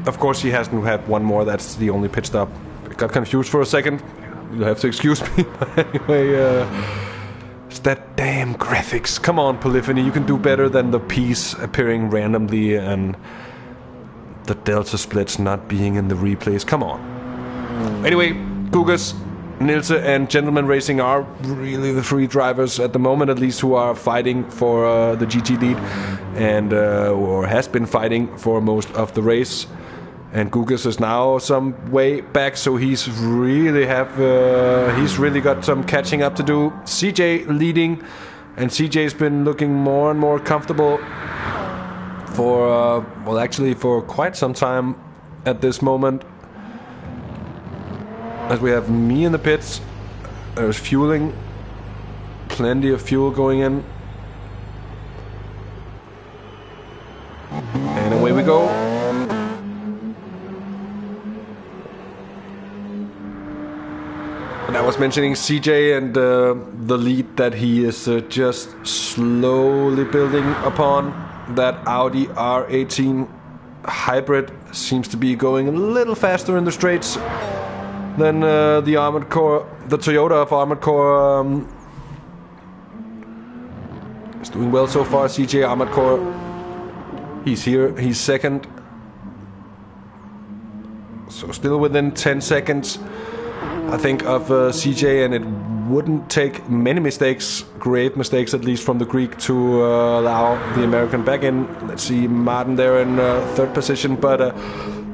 Of course he hasn't had one more. That's the only pit stop. I got confused for a second. You'll have to excuse me. But anyway, it's that damn graphics. Come on, Polyphony, you can do better than the piece appearing randomly and the delta splits not being in the replays. Come on. Anyway, Gugas, Nilse, and Gentleman Racing are really the three drivers at the moment, at least, who are fighting for the GT lead, and or has been fighting for most of the race. And Gugas is now some way back, so he's really got some catching up to do. CJ leading, and CJ's been looking more and more comfortable for for quite some time at this moment, as we have me in the pits There's fueling. Plenty of fuel going in. And away we go. And I was mentioning CJ and the lead that he is just slowly building upon. That Audi R18 hybrid seems to be going a little faster in the straights than the Armored Core, the Toyota of Armored Core. It's doing well so far. CJ Armored Core. He's here. He's second. So still within 10 seconds, I think, of CJ, and it wouldn't take many mistakes, great mistakes at least, from the Greek to allow the American back in. Let's see Martin there in third position, but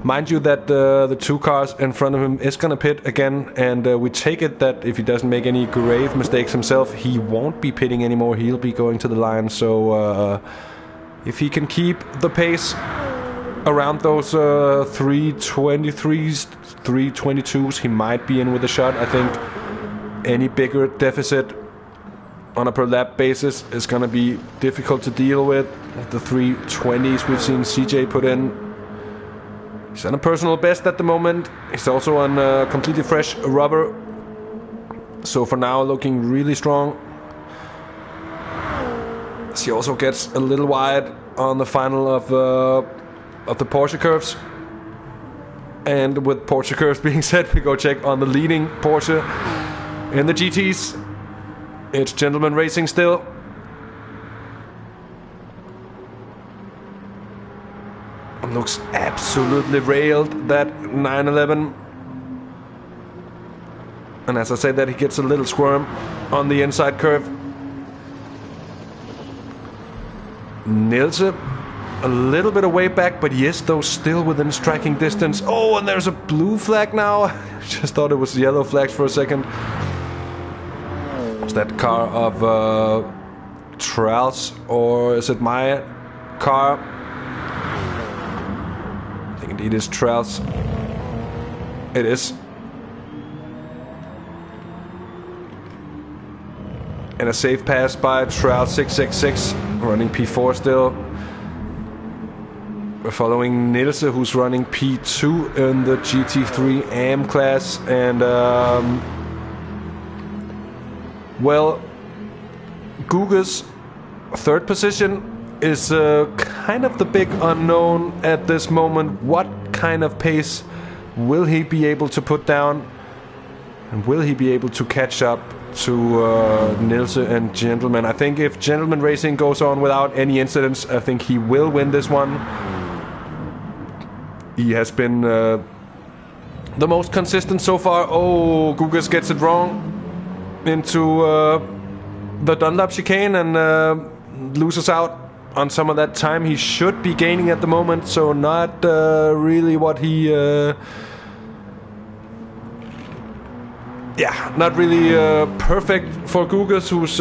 mind you that the two cars in front of him is going to pit again, and we take it that if he doesn't make any grave mistakes himself, he won't be pitting anymore. He'll be going to the line. So if he can keep the pace around those 323s, 322s, he might be in with a shot. I think any bigger deficit on a per lap basis is going to be difficult to deal with. The 320s we've seen CJ put in. He's on a personal best at the moment. He's also on completely fresh rubber. So for now, looking really strong. He also gets a little wide on the final of the Porsche curves. And with Porsche curves being said, we go check on the leading Porsche in the GTs. It's Gentleman Racing still. Looks absolutely railed, that 911. And as I said, that he gets a little squirm on the inside curve. Nilse, a little bit away back, but yes, though still within striking distance. Oh, and there's a blue flag now. I just thought it was yellow flags for a second. Is that car of Trals, or is it my car? I think indeed it's Trals. It is. And a safe pass by Trals 666, running P4 still. We're following Nilse, who's running P2 in the GT3 AM class, and well, Guga's third position is kind of the big unknown at this moment. What kind of pace will he be able to put down? And will he be able to catch up to Nilse and Gentleman? I think if Gentleman Racing goes on without any incidents, I think he will win this one. He has been the most consistent so far. Oh, Gugas gets it wrong into the Dunlop chicane and loses out on some of that time he should be gaining at the moment. So not really what he... not really perfect for Gugas, who's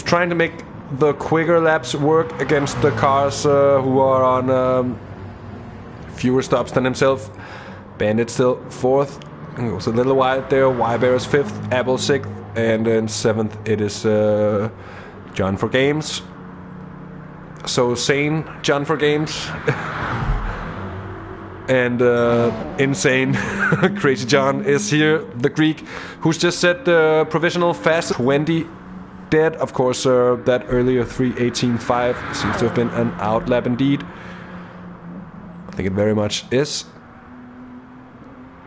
trying to make the quicker laps work against the cars who are on fewer stops than himself. Bandit still fourth. It was a little wide there. Wybear is fifth. Apple sixth. And in seventh it is John for Games. So sane John for Games. And insane Crazy John is here. The Greek who's just set the provisional fast 20 dead. Of course, that earlier 3:18.5 seems to have been an outlap indeed. I think it very much is.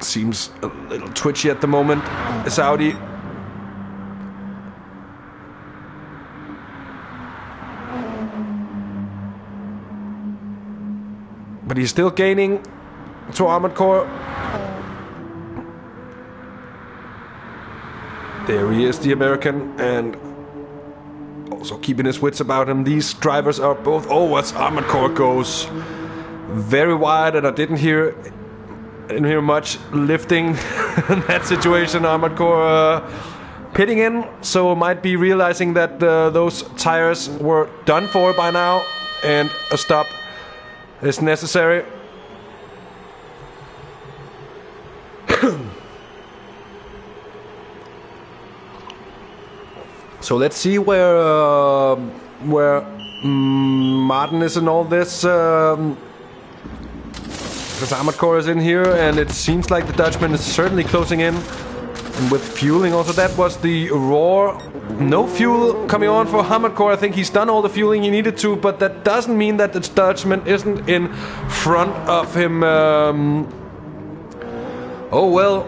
Seems a little twitchy at the moment. Saudi. But he's still gaining to Armored Core. There he is, the American, and also keeping his wits about him. These drivers are both... Oh, as Armored Core goes very wide, and I didn't hear much lifting in that situation. Armored Core pitting in, so might be realizing that those tires were done for by now, and a stop is necessary. So let's see where Martin is in all this. Because Armored Core is in here, and it seems like the Dutchman is certainly closing in. And with fueling also, that was the roar. No fuel coming on for Armored Core. I think he's done all the fueling he needed to, but that doesn't mean that the Dutchman isn't in front of him. Oh well.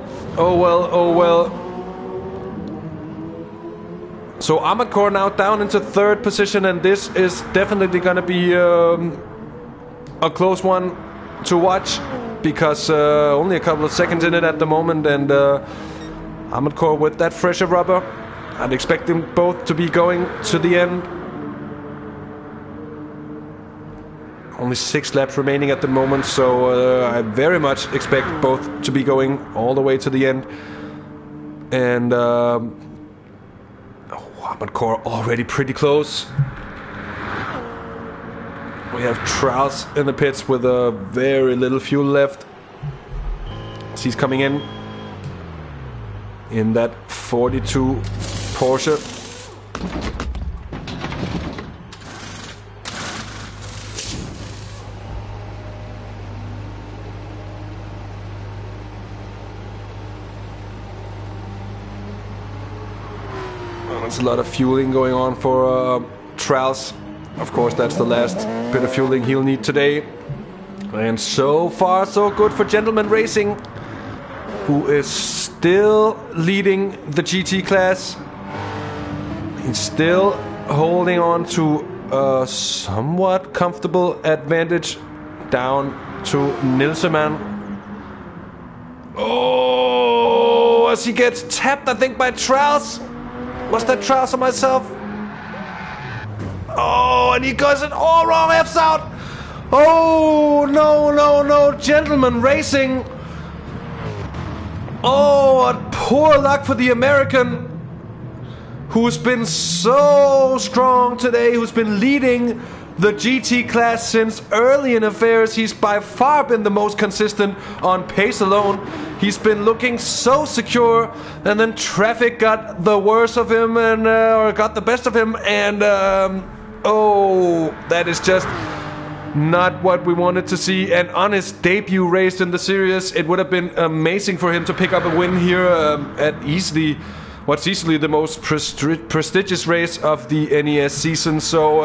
So Armored Core now down into third position, and this is definitely gonna be a close one to watch, because only a couple of seconds in it at the moment, and Armored Core with that fresher rubber. I'd expect them both to be going to the end. Only 6 laps remaining at the moment, so I very much expect both to be going all the way to the end. And Armored Core already pretty close. We have Trouts in the pits with very little fuel left. He's coming in that 42 Porsche. There's a lot of fueling going on for Trouts. Of course, that's the last bit of fueling he'll need today. And so far, so good for Gentleman Racing, who is still leading the GT class. He's still holding on to a somewhat comfortable advantage down to Nilseman. Oh, as he gets tapped, I think, by Trouts. Was that Trouts or myself? Oh, and he goes it all wrong, F's out. Oh, no, Gentleman Racing. Oh, what poor luck for the American, who's been so strong today, who's been leading the GT class since early in affairs. He's by far been the most consistent on pace alone. He's been looking so secure, and then traffic got the worst of him, and or got the best of him, and oh, that is just not what we wanted to see. And on his debut race in the series, it would have been amazing for him to pick up a win here at what's easily the most prestigious race of the NES season. So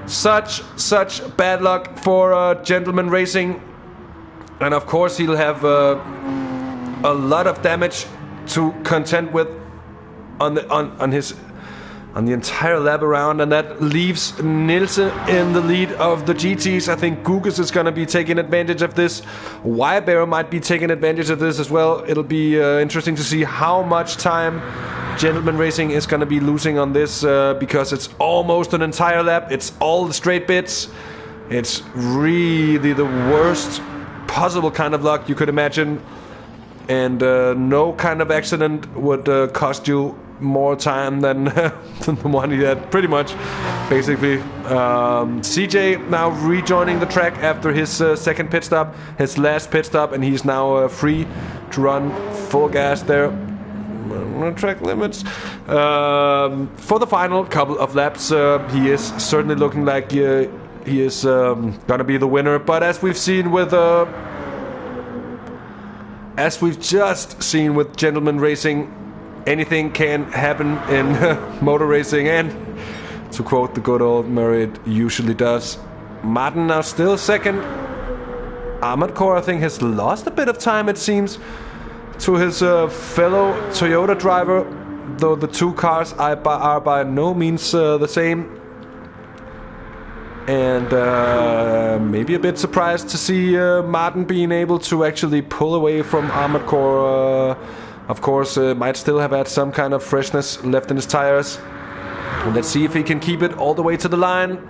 such bad luck for Gentleman Racing, and of course he'll have a lot of damage to contend with on the entire lap around, and that leaves Nielsen in the lead of the GTs. I think Gugas is going to be taking advantage of this. Wybear might be taking advantage of this as well. It'll be interesting to see how much time Gentleman Racing is going to be losing on this, because it's almost an entire lap. It's all the straight bits. It's really the worst possible kind of luck you could imagine, and no kind of accident would cost you more time than the one he had, pretty much, basically. CJ now rejoining the track after his second pit stop, his last pit stop, and he's now free to run full gas there. Track limits. For the final couple of laps, he is certainly looking like he is gonna be the winner. But as we've seen with as we've just seen with Gentleman Racing, anything can happen in motor racing, and to quote the good old Murray, it usually does. Martin now still second. Armored Core, I think, has lost a bit of time, it seems, to his fellow Toyota driver, though the two cars are by no means the same. And maybe a bit surprised to see Martin being able to actually pull away from Armored Core. Of course, might still have had some kind of freshness left in his tires. And let's see if he can keep it all the way to the line.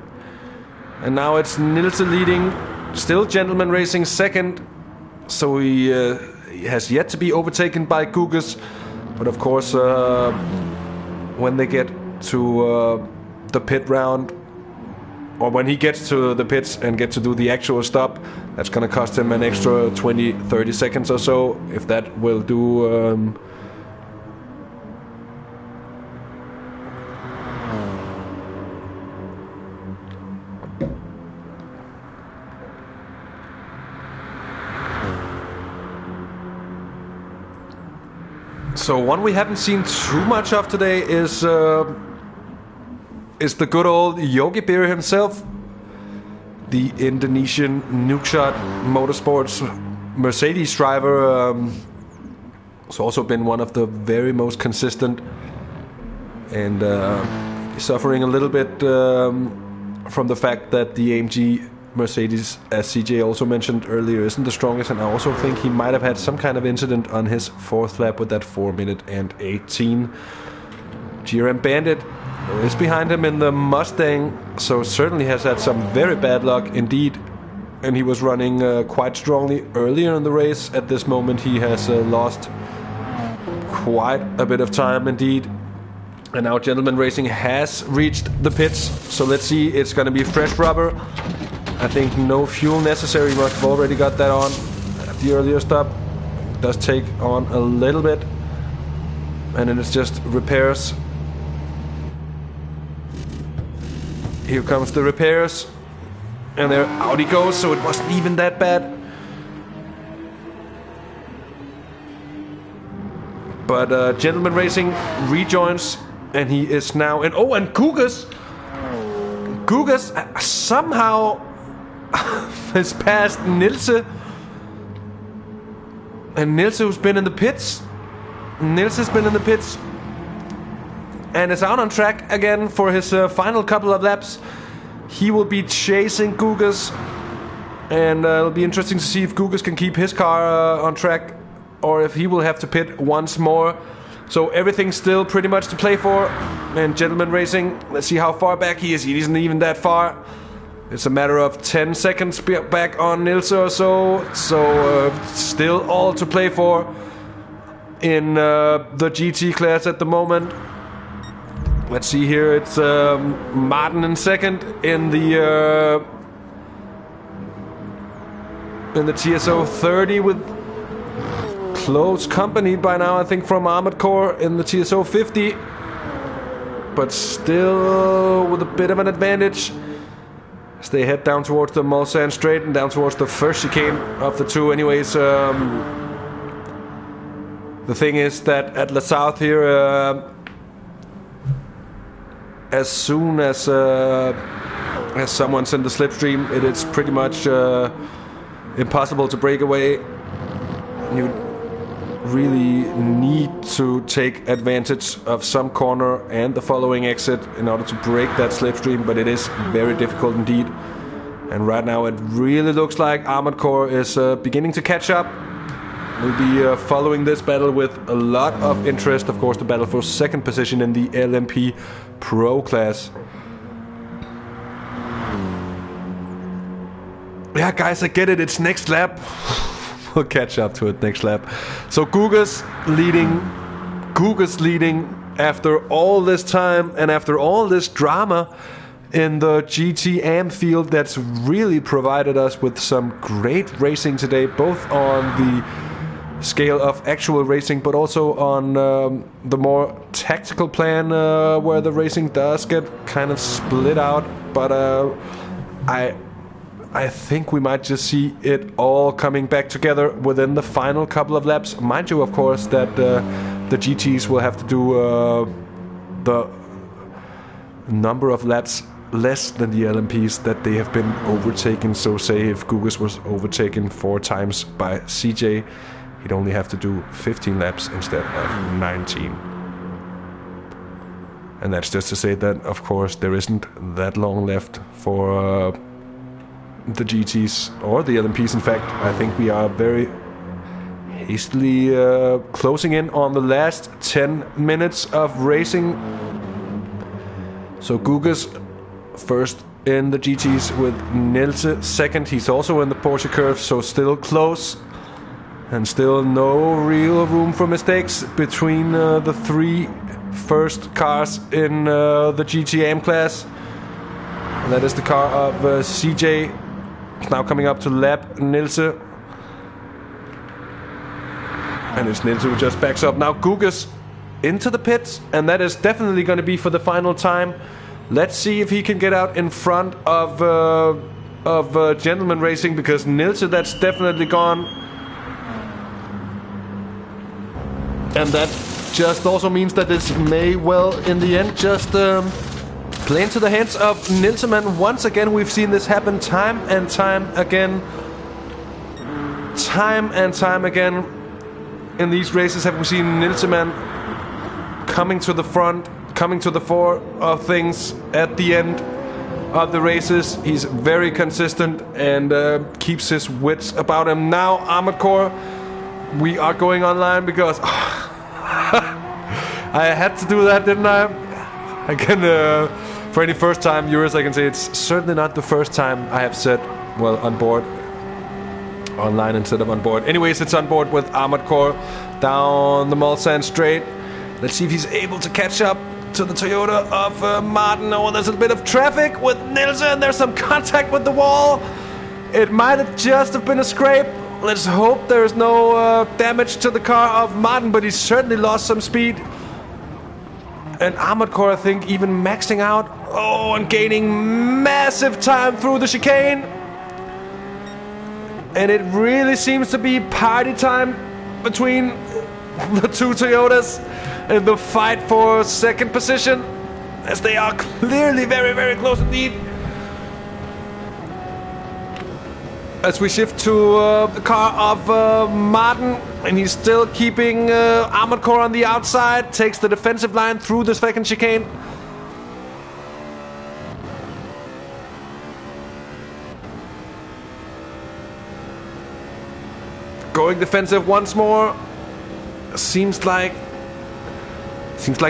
And now it's Nielsen leading. Still Gentleman Racing second. So he has yet to be overtaken by Gugas. But of course, when they get to the pit round, or when he gets to the pits and get to do the actual stop, that's going to cost him an extra 20-30 seconds or so, if that will do So one we haven't seen too much of today is the good old Yogi Beer himself, the Indonesian Nukeshot Motorsports Mercedes driver. Has also been one of the very most consistent, and suffering a little bit from the fact that the AMG Mercedes, as CJ also mentioned earlier, isn't the strongest, and I also think he might have had some kind of incident on his fourth lap with that 4 minute and 18. GRM Bandit is behind him in the Mustang, so certainly has had some very bad luck indeed, and he was running quite strongly earlier in the race. At this moment he has lost quite a bit of time indeed. And now Gentleman Racing has reached the pits, so let's see. It's going to be fresh rubber. I think no fuel necessary. You must have already got that on at the earlier stop. It does take on a little bit, and then it's just repairs. Here comes the repairs, and there out he goes, so it wasn't even that bad. But Gentleman Racing rejoins, and he is now in... Oh, and Gugas somehow has passed Nilse. And Nilse, who's been in the pits. Nilse has been in the pits and is out on track again for his final couple of laps. He will be chasing Gugas, and it'll be interesting to see if Gugas can keep his car on track, or if he will have to pit once more. So everything's still pretty much to play for. And Gentleman Racing, let's see how far back he is. He isn't even that far. It's a matter of 10 seconds back on Nilse or so. So still all to play for in the GT class at the moment. Let's see here. It's Martin in second in the TSO 30 with close company by now, I think, from Armored Core in the TSO 50, but still with a bit of an advantage as they head down towards the Mulsanne Straight and down towards the first chicane of the two. Anyways, the thing is that at La South here, as soon as someone's in the slipstream, it is pretty much impossible to break away. You really need to take advantage of some corner and the following exit in order to break that slipstream, but it is very difficult indeed. And right now it really looks like Armored Core is beginning to catch up. We'll be following this battle with a lot of interest. Of course, the battle for second position in the LMP Pro class. Yeah, guys, I get it. It's next lap. We'll catch up to it next lap. So Gugas leading after all this time and after all this drama in the GT Am field that's really provided us with some great racing today, both on the scale of actual racing, but also on the more tactical plan, where the racing does get kind of split out. But I think we might just see it all coming back together within the final couple of laps. Mind you, of course, that the GTs will have to do the number of laps less than the LMPs that they have been overtaken. So say if Gugas was overtaken 4 times by CJ, he'd only have to do 15 laps instead of 19. And that's just to say that, of course, there isn't that long left for the GTs or the LMPs. In fact, I think we are very hastily closing in on the last 10 minutes of racing. So Gugas first in the GTs with Nilse second. He's also in the Porsche curve, so still close. And still no real room for mistakes between the 3 first cars in the GTM class. And that is the car of CJ. It's now coming up to lap Nilse. And it's Nilse who just backs up. Now Gugas into the pits, and that is definitely going to be for the final time. Let's see if he can get out in front of Gentleman Racing, because Nilse, that's definitely gone. And that just also means that this may well, in the end, just play into the hands of Nilseman. Once again, we've seen this happen time and time again. Time and time again. In these races have we seen Nilseman coming to the front, coming to the fore of things at the end of the races. He's very consistent and keeps his wits about him. Now, Armored Core, we are going online because I had to do that, didn't I? I can, for any first-time viewers, I can say it's certainly not the first time I have said, well, on board. Online instead of on board. Anyways, it's on board with Armored Core down the Mulsanne Straight. Let's see if he's able to catch up to the Toyota of Martin. Oh, there's a bit of traffic with Nielsen. There's some contact with the wall. It might have just have been a scrape. Let's hope there's no damage to the car of Martin, but he's certainly lost some speed. And Armored Core, I think, even maxing out. Oh, and gaining massive time through the chicane. And it really seems to be party time between the two Toyotas in the fight for second position, as they are clearly very, very close indeed. As we shift to the car of Martin, and he's still keeping Armored Core on the outside, takes the defensive line through the second chicane. Going defensive once more. Seems like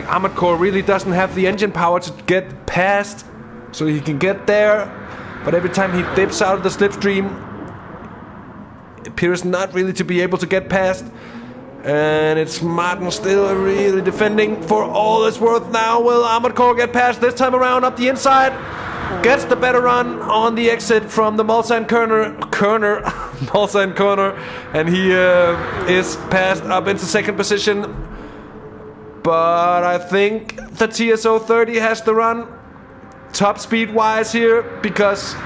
Armored Core really doesn't have the engine power to get past, so he can get there. But every time he dips out of the slipstream, it appears not really to be able to get past. And it's Martin still really defending for all it's worth now. Will Armored Core get past this time around up the inside? Gets the better run on the exit from the Mulsanne Mulsanne corner, and he is passed up into second position. But I think the TSO 30 has the run top speed wise here, because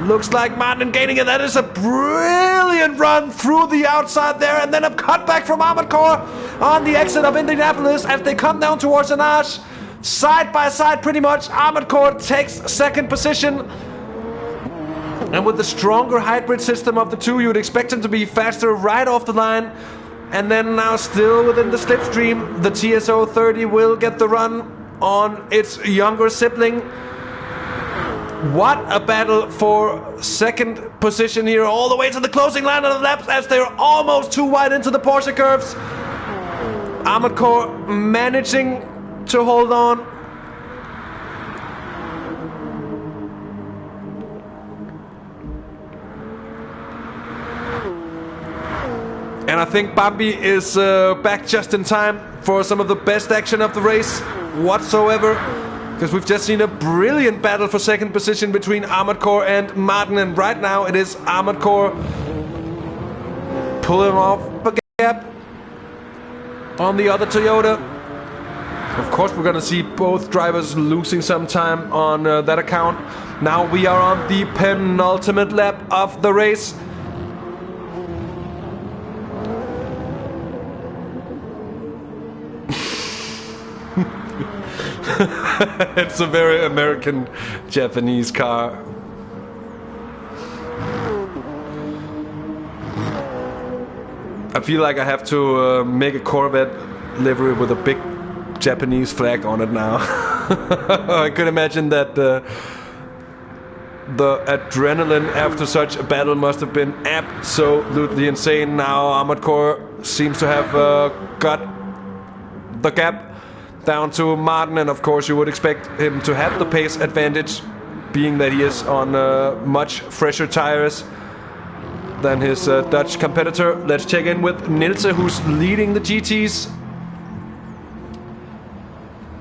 looks like Martin gaining it. That is a brilliant run through the outside there, and then a cutback from Armored Core on the exit of Indianapolis as they come down towards an arch. Side by side, pretty much. Armored Core takes second position. And with the stronger hybrid system of the two, you would expect him to be faster right off the line. And then now still within the slipstream, the TSO 30 will get the run on its younger sibling. What a battle for second position here, all the way to the closing line of the laps as they're almost too wide into the Porsche curves. Armored Core managing to hold on. And I think Bambi is back just in time for some of the best action of the race whatsoever, because we've just seen a brilliant battle for second position between Armored Core and Martin, and right now it is Armored Core pulling off a gap on the other Toyota. Of course, we're going to see both drivers losing some time on that account. Now we are on the penultimate lap of the race. It's a very American Japanese car. I feel like I have to make a Corvette livery with a big Japanese flag on it now. I could imagine that the adrenaline after such a battle must have been absolutely insane. Now Armored Core seems to have got the gap down to Martin, and of course you would expect him to have the pace advantage, being that he is on much fresher tires than his Dutch competitor. Let's check in with Nilse, who's leading the GTs.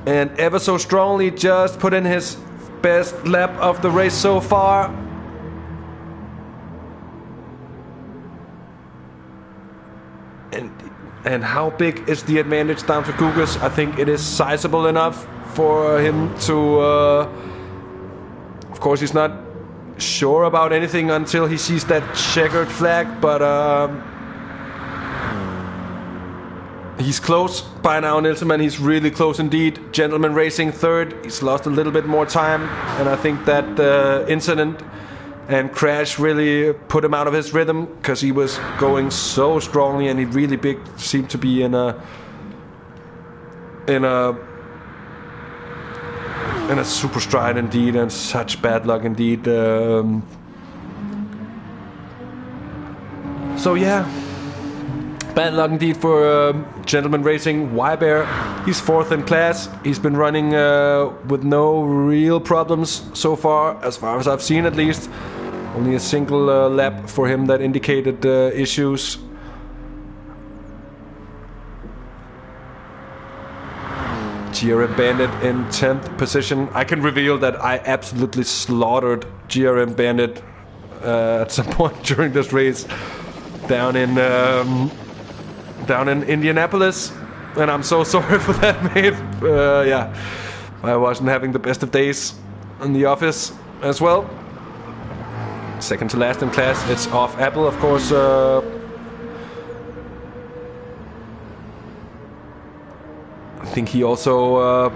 And ever so strongly just put in his best lap of the race so far. And how big is the advantage down to Gugas? I think it is sizable enough for him to... of course, he's not sure about anything until he sees that checkered flag, but He's close by now, Nilsman. He's really close indeed. Gentleman Racing third. He's lost a little bit more time, and I think that incident and crash really put him out of his rhythm, because he was going so strongly, and he really seemed to be in a super stride indeed, and such bad luck indeed. So yeah, bad luck indeed for Gentleman Racing. Wybear, he's fourth in class. He's been running with no real problems so far as I've seen, at least. Only a single lap for him that indicated issues. GRM Bandit in 10th position. I can reveal that I absolutely slaughtered GRM Bandit at some point during this race down in Indianapolis, and I'm so sorry for that, mate. Yeah, I wasn't having the best of days in the office as well. Second to last in class, it's off Apple, of course. I think he also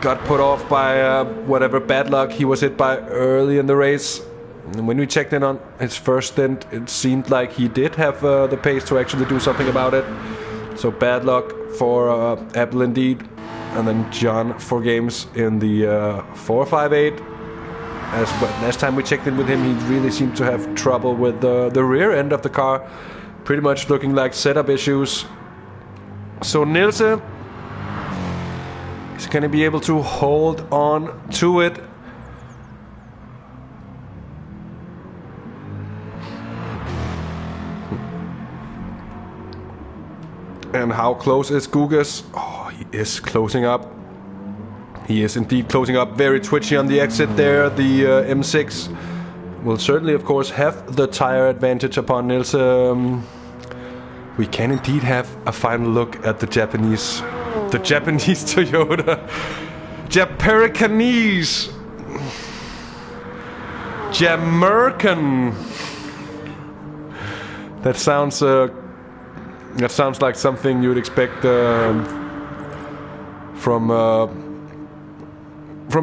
got put off by whatever bad luck he was hit by early in the race. And when we checked in on his first stint, it seemed like he did have the pace to actually do something about it. So bad luck for Apple indeed. And then John for games in the 458. As last time we checked in with him, he really seemed to have trouble with the rear end of the car. Pretty much looking like setup issues. So Nilse is going to be able to hold on to it. And how close is Gugas? Oh, he is closing up. He is indeed closing up. Very twitchy on the exit there. The M6 will certainly, of course, have the tire advantage upon Nils. We can indeed have a final look at the Japanese Toyota. Japericanese. Jamaican. That sounds like something you would expect from a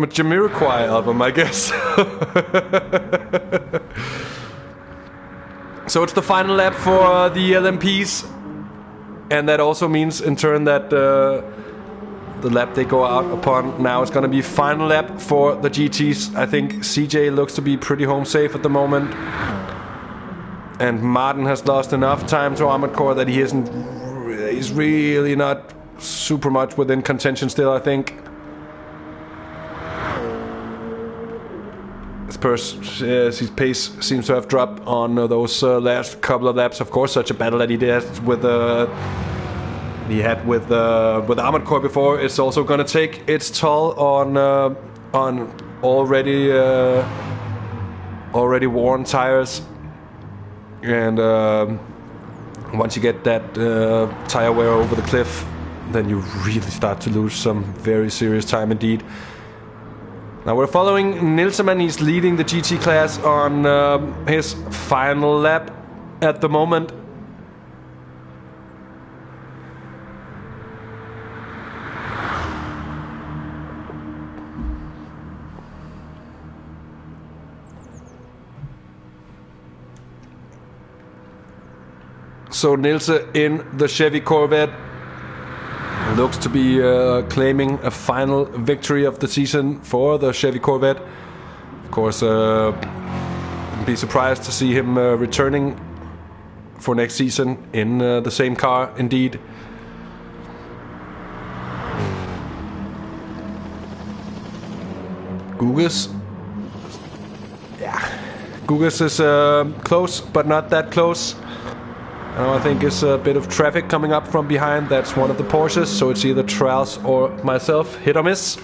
Jamiroquai album, I guess. So it's the final lap for the LMPs, and that also means in turn that the lap they go out upon now is going to be final lap for the GTs. I think CJ looks to be pretty home safe at the moment, and Martin has lost enough time to Armored Core that he's really not super much within contention still, I think. His pace seems to have dropped on those last couple of laps. Of course, such a battle that he had with Armored Core before, it's also going to take its toll on already worn tires. And once you get that tire wear over the cliff, then you really start to lose some very serious time indeed. Now we're following Nilseman. He's leading the GT class on his final lap at the moment. So Nilse in the Chevy Corvette looks to be claiming a final victory of the season for the Chevy Corvette. Of course, wouldn't be surprised to see him returning for next season in the same car, indeed. Gugas. Yeah. Gugas is close, but not that close. Now I think it's a bit of traffic coming up from behind. That's one of the Porsches, so it's either Trails or myself. Hit or miss.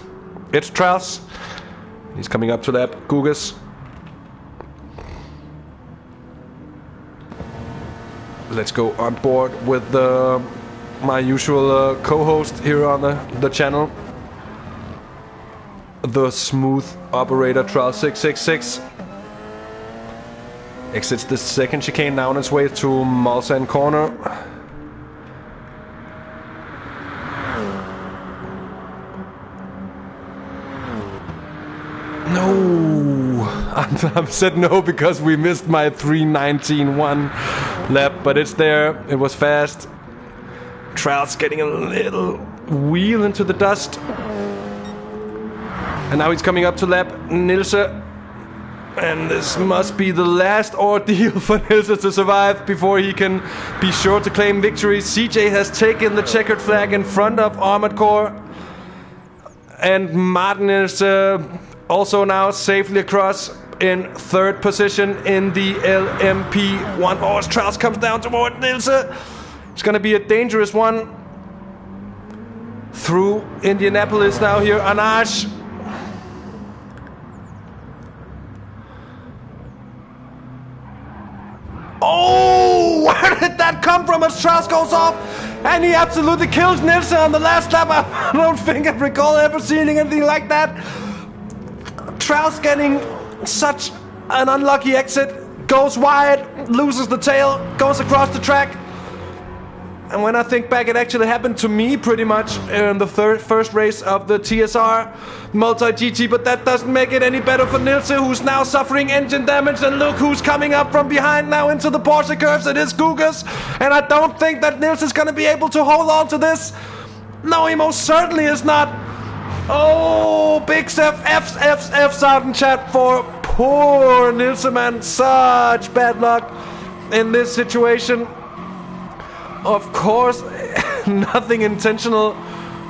It's Trails. He's coming up to lap Gugas. Let's go on board with my usual co-host here on the channel, the smooth operator Trails 666. Exits the second chicane now on its way to Mulsanne Corner. I'm said no because we missed my 3:19.1 lap, but it's there. It was fast. Trout's getting a little wheel into the dust. And now he's coming up to lap Nilse. And this must be the last ordeal for Nilse to survive before he can be sure to claim victory. CJ has taken the checkered flag in front of Armored Core. And Martin is also now safely across in third position in the LMP1. Oh, Strauss comes down toward Nilse. It's going to be a dangerous one. Through Indianapolis now here. Anash. Oh, where did that come from? As Strauss goes off, and he absolutely kills Nilse on the last lap. I don't think I recall ever seeing anything like that. Strauss getting such an unlucky exit, goes wide, loses the tail, goes across the track. And when I think back, it actually happened to me pretty much in the first race of the TSR Multi-GT, but that doesn't make it any better for Nilse, who's now suffering engine damage. And look who's coming up from behind now into the Porsche curves. It is Gugas, and I don't think that Nilse is going to be able to hold on to this. No, he most certainly is not. Oh, big F's out in chat for poor Nilse, man. Such bad luck in this situation. Of course, nothing intentional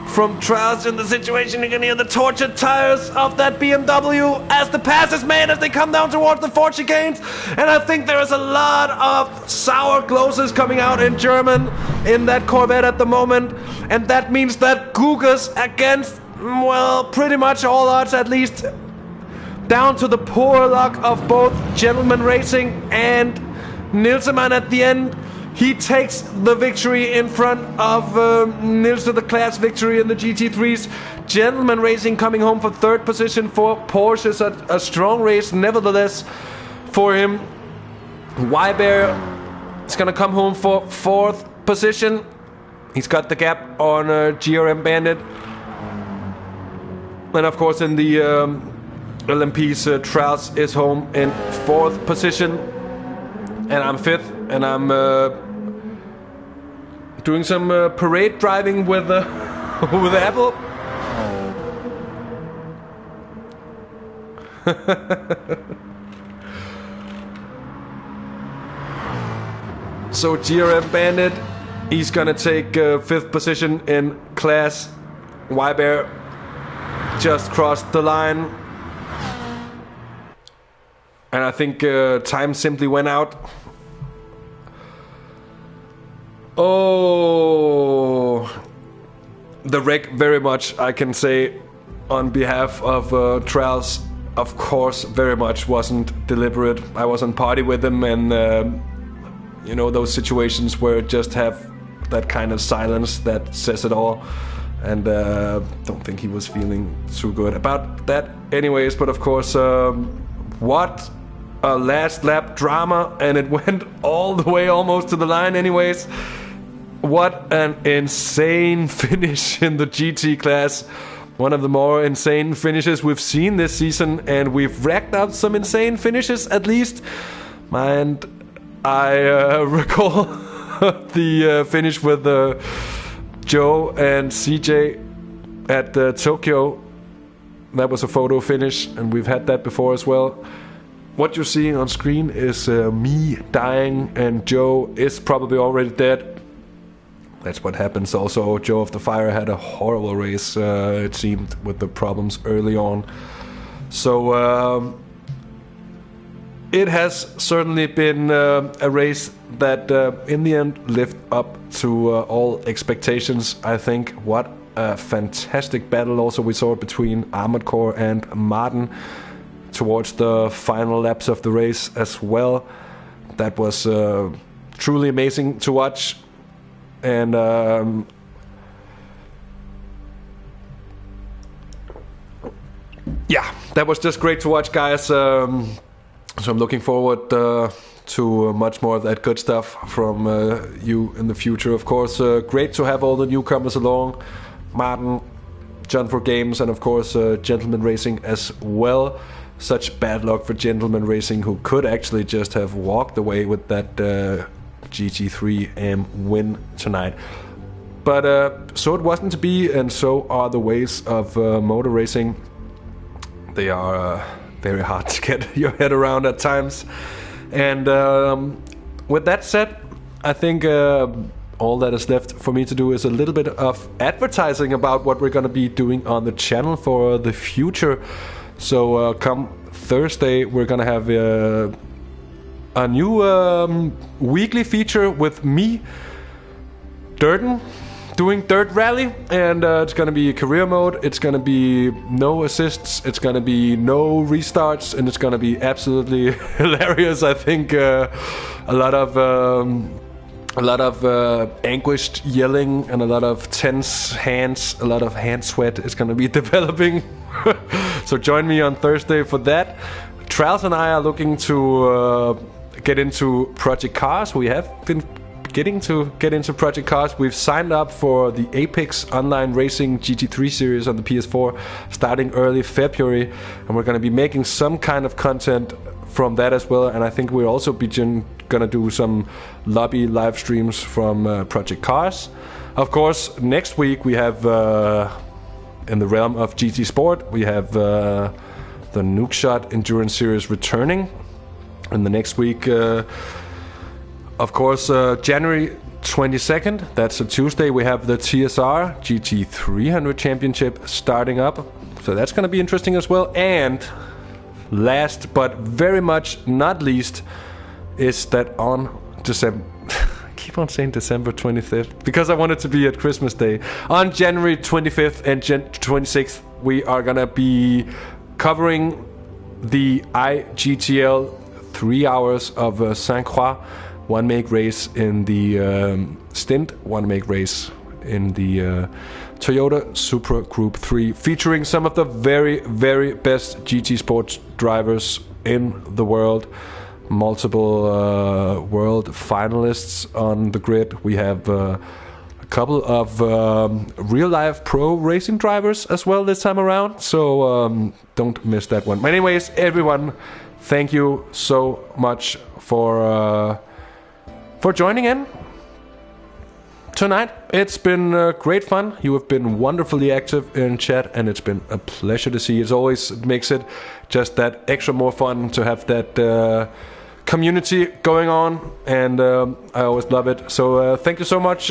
from Trout in the situation. You can hear the tortured tires of that BMW as the pass is made as they come down towards the Ford chicanes. And I think there is a lot of sour glosses coming out in German in that Corvette at the moment. And that means that Gugas against, well, pretty much all odds, at least down to the poor luck of both Gentleman Racing and Nilseman at the end. He takes the victory in front of Nilse, the class victory in the GT3s. Gentleman Racing coming home for third position for Porsche. It's a strong race, nevertheless, for him. Wybear is going to come home for fourth position. He's got the gap on GRM Bandit. And of course, in the LMPs, Trout is home in fourth position. And I'm fifth, and I'm doing some parade driving with with Apple. So GRM Bandit, he's gonna take fifth position in class. Wybear just crossed the line. And I think time simply went out. Oh, the wreck very much, I can say, on behalf of Trals, of course, very much wasn't deliberate. I was on party with him, and you know, those situations where just have that kind of silence that says it all. And don't think he was feeling too good about that anyways. But of course, what a last lap drama, and it went all the way almost to the line anyways. What an insane finish in the GT class. One of the more insane finishes we've seen this season, and we've racked up some insane finishes at least. And I recall the finish with Joe and CJ at Tokyo. That was a photo finish, and we've had that before as well. What you're seeing on screen is me dying, and Joe is probably already dead. That's what happens. Also, Joe of the Fire had a horrible race, it seemed, with the problems early on. So it has certainly been a race that in the end lived up to all expectations, I think. What a fantastic battle also we saw between Armored Core and Martin towards the final laps of the race as well. That was truly amazing to watch. And yeah, that was just great to watch, guys. So I'm looking forward to much more of that good stuff from you in the future. Of course, great to have all the newcomers along. Martin, John for Games, and of course Gentleman Racing as well. such bad luck for Gentleman Racing, who could actually just have walked away with that GT3 win tonight. But so it wasn't to be, and so are the ways of motor racing. They are very hard to get your head around at times. And with that said, I think all that is left for me to do is a little bit of advertising about what we're going to be doing on the channel for the future. So come Thursday, we're going to have a new weekly feature with me, Dirten, doing Dirt Rally, and it's going to be career mode. It's going to be no assists, it's going to be no restarts, and it's going to be absolutely hilarious. I think a lot of anguished yelling and a lot of tense hands, a lot of hand sweat is going to be developing. So join me on Thursday for that. Trials and I are looking to get into Project Cars. We have been getting to get into Project Cars. We've signed up for the Apex Online Racing GT3 series on the PS4 starting early February, and we're going to be making some kind of content from that as well. And I think we'll also be gonna do some lobby live streams from Project Cars. Of course, next week we have in the realm of GT Sport, we have the Nukeshot Endurance Series returning. And the next week, of course, January 22nd, that's a Tuesday, we have the TSR GT300 Championship starting up. So that's going to be interesting as well. And last but very much not least is that on December... I keep on saying December 25th because I want it to be at Christmas Day. On January 25th and 26th, we are going to be covering the IGTL 3 hours of Saint Croix. One make race in the stint, one make race in the Toyota Supra Group 3, featuring some of the very, very best GT Sports drivers in the world. Multiple world finalists on the grid. We have a couple of real-life pro racing drivers as well this time around, so don't miss that one. But anyways, everyone, thank you so much for joining in tonight. It's been great fun. You have been wonderfully active in chat, and it's been a pleasure to see. It always makes it just that extra more fun to have that community going on, and I always love it. So thank you so much,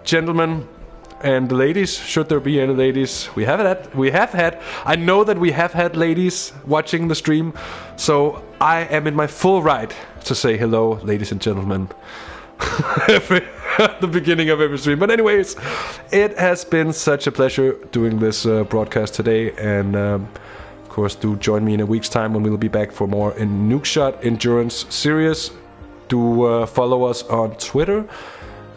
gentlemen and ladies, should there be any ladies. We have had, I know that we have had ladies watching the stream, so I am in my full right to say hello, ladies and gentlemen, at the beginning of every stream. But anyways, it has been such a pleasure doing this broadcast today, and of course, do join me in a week's time when we'll be back for more in Nukeshot Endurance Series. Do follow us on Twitter,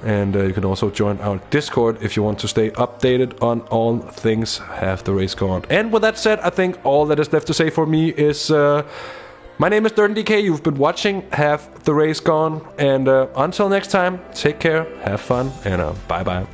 and you can also join our Discord if you want to stay updated on all things Have the Race Gone. And with that said, I think all that is left to say for me is my name is DirtenDK. You've been watching Have the Race Gone, and until next time, take care, have fun, and bye bye.